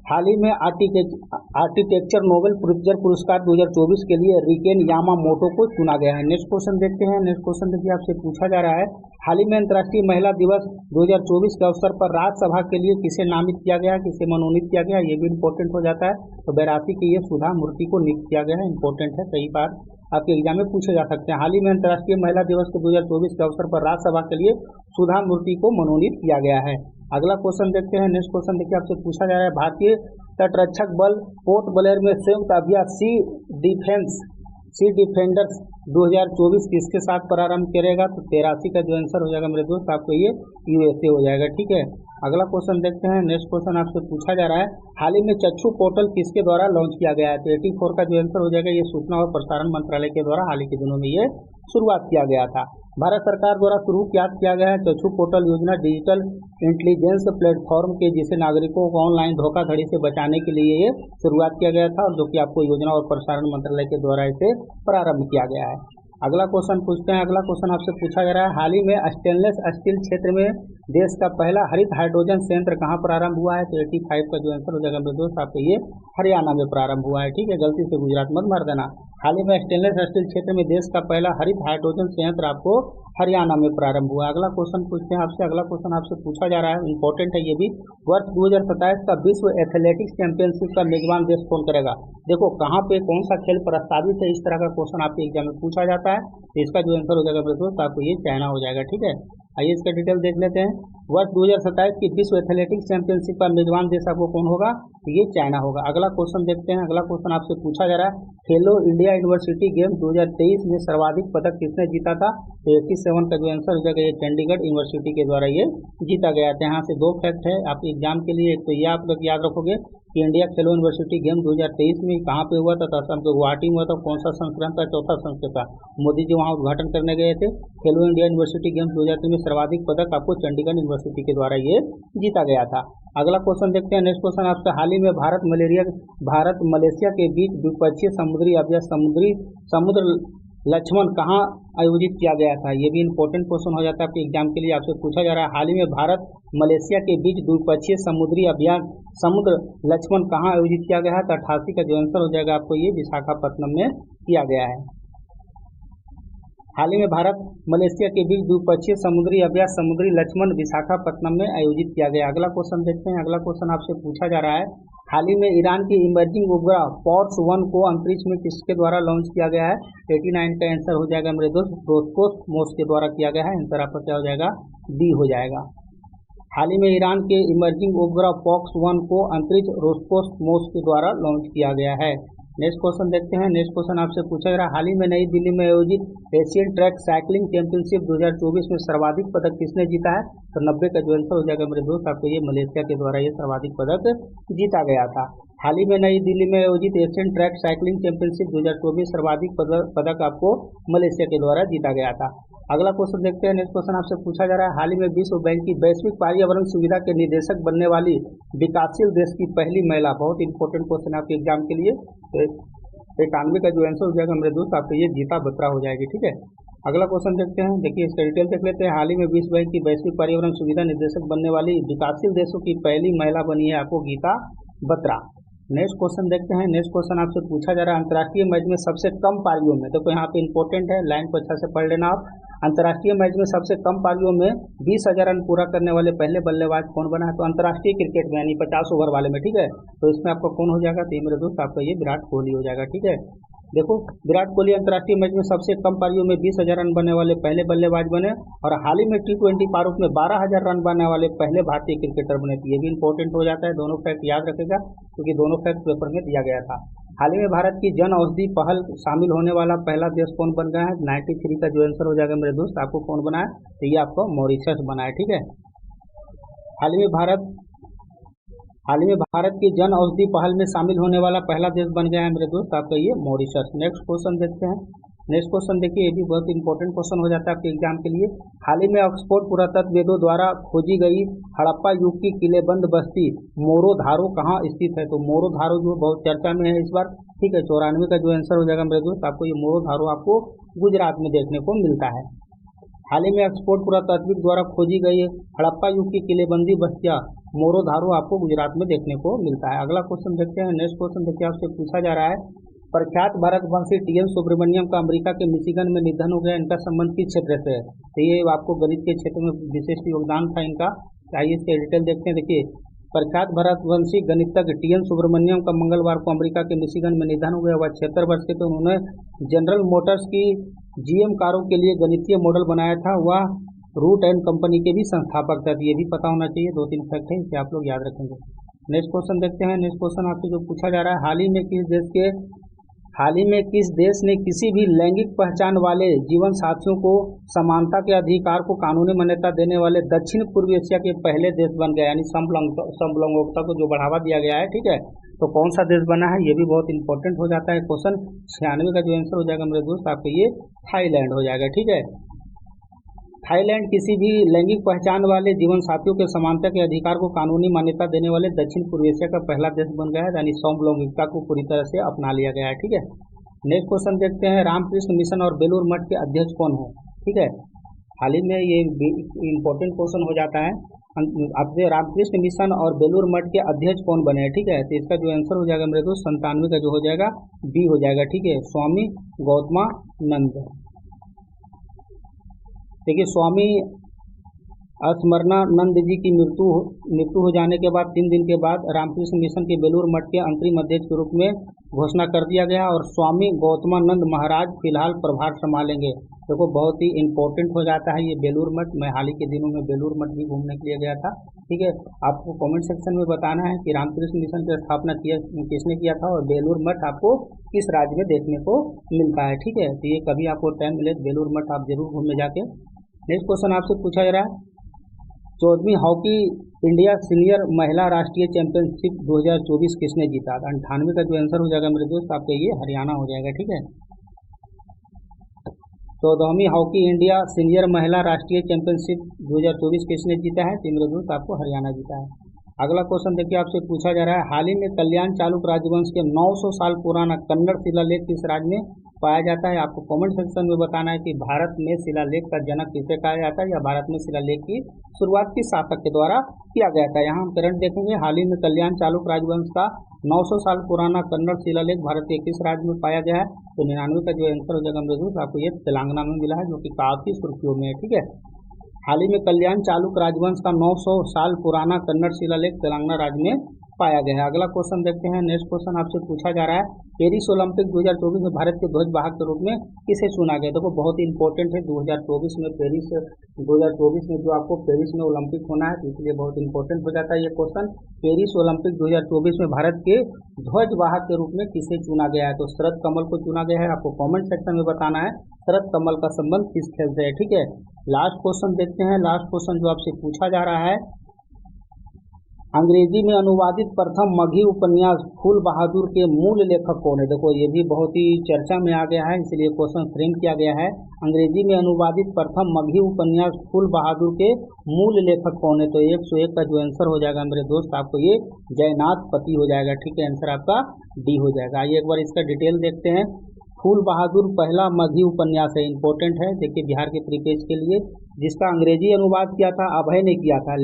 हाल ही में आर्किटेक्चर नोबेल लिटरेचर पुरस्कार 2024 के लिए रिकेन यामामोटो को चुना गया है। नेक्स्ट क्वेश्चन देखते हैं। नेक्स्ट क्वेश्चन देखिए आपसे पूछा जा रहा है, हाल ही में अंतर्राष्ट्रीय महिला दिवस 2024 के अवसर पर राज्यसभा के लिए किसे नामित किया गया, किसे मनोनीत किया गया? ये भी इंपॉर्टेंट हो जाता है। तो 82 की ये सुधा मूर्ति को नियुक्त किया गया है, इंपॉर्टेंट है, कई बार आपके एग्जाम में पूछे जा सकते हैं। हाल ही में अंतर्राष्ट्रीय महिला दिवस के 2024 के अवसर पर राज्यसभा के लिए सुधा मूर्ति को मनोनीत किया गया है। अगला क्वेश्चन देखते हैं। नेक्स्ट क्वेश्चन देखिए आपसे पूछा जा रहा है, भारतीय तटरक्षक बल पोर्ट ब्लेयर में संयुक्त अभ्यास सी डिफेंडर्स 2024 किसके साथ प्रारंभ करेगा? तो 83 का जो आंसर हो जाएगा मेरे दोस्त आपको ये यूएसए हो जाएगा, ठीक है। अगला क्वेश्चन देखते हैं। नेक्स्ट क्वेश्चन आपसे पूछा जा रहा है, हाल ही में चक्षु पोर्टल किसके द्वारा लॉन्च किया गया है? तो 84 का जो आंसर हो जाएगा ये सूचना और प्रसारण मंत्रालय के द्वारा हाल ही के दिनों में ये शुरुआत किया गया था। भारत सरकार द्वारा शुरू किया गया है चक्षु पोर्टल योजना डिजिटल इंटेलिजेंस प्लेटफॉर्म के, जिसे नागरिकों को ऑनलाइन धोखाधड़ी से बचाने के लिए ये शुरुआत किया गया था, और जो कि आपको योजना और प्रसारण मंत्रालय के द्वारा इसे प्रारंभ किया गया है। अगला क्वेश्चन पूछते हैं। अगला क्वेश्चन आपसे पूछा जा रहा है, हाल ही में स्टेनलेस स्टील क्षेत्र में देश का पहला हरित हाइड्रोजन संयंत्र कहाँ प्रारंभ हुआ है? तो 85 का जो आंसर हो जाएगा मेरे दोस्त आपको ये हरियाणा में प्रारंभ हुआ है, ठीक है। गलती से गुजरात मत मार देना। हाल ही में स्टेनलेस स्टील क्षेत्र में देश का पहला हरित हाइड्रोजन संयंत्र आपको हरियाणा में प्रारंभ हुआ। अगला क्वेश्चन पूछते हैं आपसे। अगला क्वेश्चन आपसे पूछा जा रहा है, इंपॉर्टेंट है ये भी, वर्ष 2027 का विश्व एथलेटिक्स चैंपियनशिप का मेजबान देश कौन करेगा? देखो कहाँ पे कौन सा खेल प्रस्तावित है, इस तरह का क्वेश्चन आपके एग्जाम में पूछा जाता है, तो इसका जो आंसर हो जाएगा मेरे दोस्त आपको ये चाइना हो जाएगा, ठीक है। आइए इसका डिटेल देख लेते हैं। वर्ष 2027 की विश्व एथलेटिक्स चैंपियनशिप का मेजबान देश आपको कौन होगा? तो ये चाइना होगा। अगला क्वेश्चन देखते हैं। अगला क्वेश्चन आपसे पूछा जा रहा है, खेलो इंडिया यूनिवर्सिटी गेम 2023 में सर्वाधिक पदक किसने जीता था? तो 87 का जो आंसर हो जाएगा ये चंडीगढ़ यूनिवर्सिटी के द्वारा ये जीता गया था। यहाँ से दो फैक्ट है आपके एग्जाम के लिए, एक तो ये आप लोग याद रखोगे कि इंडिया खेलो यूनिवर्सिटी गेम 2023 में कहाँ पे हुआ था? तो असम के गुवाहाटी में हुआ था। कौन सा संस्करण था? चौथा संस्करण था। मोदी जी वहाँ उद्घाटन करने गए थे। खेलो इंडिया यूनिवर्सिटी गेम्स 2023 में सर्वाधिक पदक आपको चंडीगढ़ यूनिवर्सिटी के द्वारा ये जीता गया था। अगला क्वेश्चन देखते हैं। नेक्स्ट क्वेश्चन आपसे, हाल ही में भारत मलेशिया के बीच द्विपक्षीय समुद्री अभ्यास समुद्र लक्ष्मण कहाँ आयोजित किया गया था? ये भी इंपॉर्टेंट क्वेश्चन हो जाता है आपके एग्जाम के लिए। आपसे पूछा जा रहा है, हाल ही में भारत मलेशिया के बीच द्विपक्षीय समुद्री अभियान समुद्र लक्ष्मण कहाँ आयोजित किया गया है? तो 88 का जो आंसर हो जाएगा आपको ये विशाखापट्टनम में किया गया है। हाल ही में भारत मलेशिया के बीच द्विपक्षीय समुद्री अभ्यास समुद्री लक्ष्मण विशाखापट्टनम में आयोजित किया गया। अगला क्वेश्चन देखते हैं। अगला क्वेश्चन आपसे पूछा जा रहा है, हाल ही में ईरान की इमर्जिंग उपग्रह पॉर्स 1 को अंतरिक्ष में किसके द्वारा लॉन्च किया गया है? 89 का आंसर हो जाएगा मेरे दोस्त, रोसकोसमोस के द्वारा किया गया है। आंसर आपका क्या हो जाएगा? डी हो जाएगा। हाल ही में ईरान के इमर्जिंग उपग्रह पॉक्स 1 को अंतरिक्ष रोसकोसमोस के द्वारा लॉन्च किया गया है। नेक्स्ट क्वेश्चन देखते हैं। नेक्स्ट क्वेश्चन आपसे पूछा गया, हाल ही में नई दिल्ली में आयोजित एशियन ट्रैक साइकिलिंग चैंपियनशिप 2024 में सर्वाधिक पदक किसने जीता है? तो 90 का जो आंसर हो जाएगा मेरे दोस्त, आपको ये मलेशिया के द्वारा ये सर्वाधिक पदक जीता गया था। हाल ही में नई दिल्ली में आयोजित एशियन ट्रैक साइकिलिंग चैंपियनशिप 2024 सर्वाधिक पदक आपको मलेशिया के द्वारा जीता गया था। अगला क्वेश्चन देखते हैं। नेक्स्ट क्वेश्चन आपसे पूछा जा रहा है, हाल ही में विश्व बैंक की वैश्विक पर्यावरण सुविधा के निदेशक बनने वाली विकासशील देश की पहली महिला, बहुत इंपॉर्टेंट क्वेश्चन है आपके एग्जाम के लिए। 91 का जो आंसर हो जाएगा मेरे दोस्त, आपको ये गीता बत्रा हो जाएगी। ठीक है, अगला क्वेश्चन देखते हैं। देखिए इसका डिटेल देख लेते हैं। हाल ही में विश्व बैंक की वैश्विक पर्यावरण सुविधा निदेशक बनने वाली विकासशील देशों की पहली महिला बनी है आपको गीता बत्रा। नेक्स्ट क्वेश्चन देखते हैं। नेक्स्ट क्वेश्चन आपसे पूछा जा रहा है, अंतर्राष्ट्रीय मैच में सबसे कम पारियों में, देखो यहाँ पे इंपॉर्टेंट है, लाइन को अच्छा से पढ़ लेना आप। अंतर्राष्ट्रीय मैच में सबसे कम पारियों में 20,000 रन पूरा करने वाले पहले बल्लेबाज कौन बना है? तो अंतर्राष्ट्रीय क्रिकेट में यानी 50 ओवर वाले में। ठीक है, तो इसमें आपका कौन हो जाएगा? तो मेरे दोस्त आपका ये विराट कोहली हो जाएगा। ठीक है, देखो विराट कोहली अंतर्राष्ट्रीय मैच में सबसे कम पारियों में 20,000 रन बनने वाले पहले बल्लेबाज बने और हाल ही में T20 प्रारूप में 12,000 रन बनाने वाले पहले भारतीय क्रिकेटर बने। ये भी इंपॉर्टेंट हो जाता है, दोनों फैक्ट याद रखेगा क्योंकि दोनों फैक्ट पेपर में दिया गया था। हाल ही में भारत की जन औषधि पहल शामिल होने वाला पहला देश कौन बन गया है? 93 का जो आंसर हो जाएगा मेरे दोस्त, आपको कौन बना है? तो ये आपको मॉरिशस बना है। ठीक है, हाल ही में भारत की जन औषधि पहल में शामिल होने वाला पहला देश बन गया है मेरे दोस्त, आपका ये मॉरिशस। नेक्स्ट क्वेश्चन देखते हैं। नेक्स्ट क्वेश्चन देखिए, ये भी बहुत इंपॉर्टेंट क्वेश्चन हो जाता है आपके एग्जाम के लिए। हाल ही में ऑक्सफोर्ड पुरातत्ववेदों द्वारा खोजी गई हड़प्पा युग की किलेबंद बस्ती मोरोधारो कहाँ स्थित है? तो मोरोधारो जो बहुत चर्चा में है इस बार। ठीक है, 94 का जो आंसर हो जाएगा मेरे दोस्त, आपको ये मोरोधारो आपको गुजरात में देखने को मिलता है। हाल ही में ऑक्सफोर्ड पुरातात्विक द्वारा खोजी गई हड़प्पा युग की किलेबंदी बस्तियां मोरोधारो आपको गुजरात में देखने को मिलता है। अगला क्वेश्चन देखते हैं। नेक्स्ट क्वेश्चन देखिए, आपसे पूछा जा रहा है, प्रख्यात भारतवंशी TN सुब्रमण्यम का अमेरिका के मिशिगन में निधन हो गया, इनका संबंध किस क्षेत्र से है? तो ये आपको गणित के क्षेत्र में विशिष्ट योगदान था इनका। आइए इसके डिटेल देखते हैं। देखिए प्रख्यात भारतवंशी गणितज्ञ TN सुब्रमण्यम का मंगलवार को अमेरिका के मिशिगन में निधन हो गया। वह 76 वर्ष के थे। उन्होंने जनरल मोटर्स की GM कारों के लिए गणितीय मॉडल बनाया था। वह रूट एंड कंपनी के भी संस्थापक थे। ये भी पता होना चाहिए, 2-3 फैक्ट है, इसे आप लोग याद रखेंगे। नेक्स्ट क्वेश्चन देखते हैं। नेक्स्ट क्वेश्चन आपसे जो पूछा जा रहा है, हाल ही में किस देश ने किसी भी लैंगिक पहचान वाले जीवन साथियों को समानता के अधिकार को कानूनी मान्यता देने वाले दक्षिण पूर्व एशिया के पहले देश बन गया, यानी समलैंगिकता को जो बढ़ावा दिया गया है। ठीक है, तो कौन सा देश बना है? ये भी बहुत इंपॉर्टेंट हो जाता है क्वेश्चन। 96 का जो आंसर हो जाएगा मेरे दोस्त, आपको ये थाईलैंड हो जाएगा। ठीक है, थाईलैंड किसी भी लैंगिक पहचान वाले जीवन साथियों के समानता के अधिकार को कानूनी मान्यता देने वाले दक्षिण पूर्व एशिया का पहला देश बन गया है, यानी समलैंगिकता को पूरी तरह से अपना लिया गया है। ठीक है, नेक्स्ट क्वेश्चन देखते हैं। रामकृष्ण मिशन और बेलूर मठ के अध्यक्ष कौन है? ठीक है, हाल ही में ये इंपॉर्टेंट क्वेश्चन हो जाता है, आपसे रामकृष्ण मिशन और बेलूर मठ के अध्यक्ष कौन बने हैं? ठीक है, तो इसका जो आंसर हो जाएगा मेरे दोस्त 97 का जो हो जाएगा बी हो जाएगा। ठीक है, स्वामी गौतमानंद। देखिए स्वामी स्मरणानंद जी की मृत्यु हो जाने के बाद 3 दिन के बाद रामकृष्ण मिशन के बेलूर मठ के अंतरिम अध्यक्ष के रूप में घोषणा कर दिया गया और स्वामी गौतमानंद महाराज फिलहाल प्रभार संभालेंगे। देखो बहुत ही इंपॉर्टेंट हो जाता है ये बेलूर मठ। मैं हाल ही के दिनों में बेलूर मठ भी घूमने के लिए गया था। ठीक है, आपको कमेंट सेक्शन में बताना है कि रामकृष्ण मिशन की स्थापना किसने किया था और बेलूर मठ आपको किस राज्य में देखने को मिलता है। ठीक है, तो ये कभी आपको टाइम मिले बेलूर मठ आप जरूर घूमने जाके। नेक्स्ट क्वेश्चन आपसे पूछा जा रहा है, 14वीं हॉकी इंडिया सीनियर महिला राष्ट्रीय चैंपियनशिप 2024 किसने जीता? 98 का जो आंसर हो जाएगा मेरे दोस्त, आपका ये हरियाणा हो जाएगा। ठीक है, 14वीं हॉकी इंडिया सीनियर महिला राष्ट्रीय चैंपियनशिप 2024 किसने जीता है? तो मेरे दोस्त आपको हरियाणा जीता है। अगला क्वेश्चन देखिए, आपसे पूछा जा रहा है, हाल ही में कल्याण चालुक्य राजवंश के 900 साल पुराना कन्नड़ शिलालेख किस राज्य में पाया जाता है? आपको कमेंट सेक्शन में बताना है कि भारत में शिलालेख का जनक किसे कहा जाता है या भारत में शिलालेख की शुरुआत किस शासक के द्वारा किया गया था। यहाँ हम करंट देखेंगे। हाल ही में कल्याण चालुक्य राजवंश का 900 साल पुराना कन्नड़ शिलालेख भारत के किस राज्य में पाया गया है? तो 99 का जो आंसर हो जाएगा मेरे दोस्त, आपको ये तेलंगाना में मिला है, जो कि काफी सुर्खियों में है। ठीक है, हाल ही में कल्याण चालुक्य राजवंश का 900 साल पुराना कन्नड़ शिलालेख तेलंगाना राज्य में पाया गया है। अगला क्वेश्चन देखते हैं। नेक्स्ट क्वेश्चन आपसे पूछा जा रहा है, पेरिस ओलंपिक 2024 में भारत के ध्वजवाहक के रूप में किसे चुना गया। देखो बहुत ही इंपॉर्टेंट है, 2024 में पेरिस 2024 में जो आपको पेरिस में ओलंपिक होना है, तो इसलिए बहुत इंपॉर्टेंट हो जाता है ये क्वेश्चन। पेरिस ओलंपिक 2024 में भारत के ध्वजवाहक के रूप में किसे चुना गया है। तो शरद कमल को चुना गया है। आपको कॉमेंट सेक्शन में बताना है शरद कमल का संबंध किस खेल से है, ठीक है। लास्ट क्वेश्चन देखते हैं। लास्ट क्वेश्चन जो आपसे पूछा जा रहा है, अंग्रेजी में अनुवादित प्रथम मगही उपन्यास फूल बहादुर के मूल लेखक कौन है। देखो ये भी बहुत ही चर्चा में आ गया है, इसलिए क्वेश्चन फ्रेम किया गया है। अंग्रेजी में अनुवादित प्रथम मगही उपन्यास फूल बहादुर के मूल लेखक कौन है। तो 101 का जो आंसर हो जाएगा मेरे दोस्त, आपको ये जयनाथ पति हो जाएगा, ठीक है। आंसर आपका डी हो जाएगा। आइए एक बार इसका डिटेल देखते हैं। फूल बहादुर पहला मगही उपन्यास है, इंपॉर्टेंट है, देखिए बिहार के प्रीपेज के लिए, जिसका अंग्रेजी अनुवाद किया था अभय ने किया था,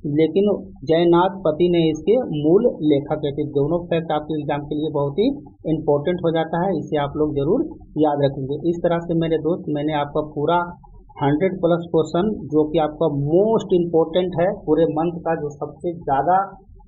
लेकिन जयनाथ पति ने इसके मूल लेखक है। तो दोनों फैक्ट आपके एग्जाम के लिए बहुत ही इंपॉर्टेंट हो जाता है, इसे आप लोग जरूर याद रखेंगे। इस तरह से मेरे दोस्त मैंने आपका पूरा 100+ क्वेश्चन, जो कि आपका मोस्ट इम्पोर्टेंट है पूरे मंथ का, जो सबसे ज़्यादा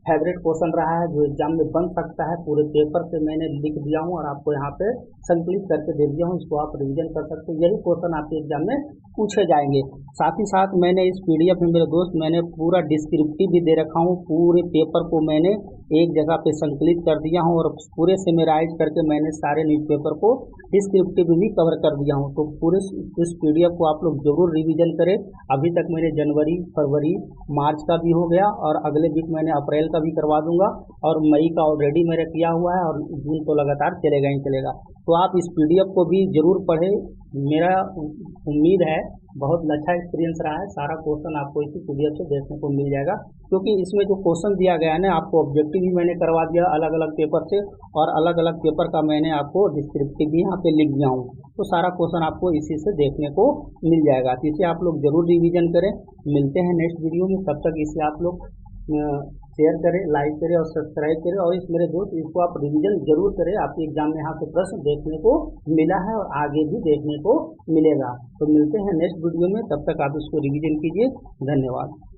फेवरेट क्वेश्चन रहा है, जो एग्जाम में बन सकता है, पूरे पेपर से मैंने लिख दिया हूँ और आपको यहाँ पे संकलित करके दे दिया हूँ। इसको आप रिवीजन कर सकते हैं, यही क्वेश्चन आपके एग्जाम में पूछे जाएंगे। साथ ही साथ मैंने इस PDF में मेरे दोस्त मैंने पूरा डिस्क्रिप्टिव भी दे रखा हूँ, पूरे पेपर को मैंने एक जगह पे संकलित कर दिया हूँ और पूरे सेमेराइज करके मैंने सारे न्यूज़पेपर को डिस्क्रिप्टिव भी कवर कर दिया हूँ। तो पूरे इस PDF को आप लोग जरूर रिवीजन करें। अभी तक मैंने जनवरी, फरवरी, मार्च का भी हो गया और अगले वीक मैंने अप्रैल का भी करवा दूंगा और मई का ऑलरेडी मेरा किया हुआ है और जून तो लगातार चलेगा ही चलेगा। तो आप इस PDF को भी जरूर पढ़ें। मेरा उम्मीद है बहुत अच्छा एक्सपीरियंस रहा है। सारा क्वेश्चन आपको इसी PDF से देखने को मिल जाएगा, क्योंकि इसमें जो क्वेश्चन दिया गया है ना, आपको ऑब्जेक्टिव भी मैंने करवा दिया अलग अलग पेपर से और अलग अलग पेपर का मैंने आपको डिस्क्रिप्टिव भी यहाँ पे लिख दिया हूँ। तो सारा क्वेश्चन आपको इसी से देखने को मिल जाएगा, तो इसे आप लोग जरूर रिविजन करें। मिलते हैं नेक्स्ट वीडियो में, तब तक इसे आप लोग शेयर करें, लाइक करें और सब्सक्राइब करें। और इस मेरे दोस्त इसको आप रिवीजन जरूर करें, आपके एग्जाम में यहाँ पे प्रश्न देखने को मिला है और आगे भी देखने को मिलेगा। तो मिलते हैं नेक्स्ट वीडियो में, तब तक आप इसको रिवीजन कीजिए। धन्यवाद।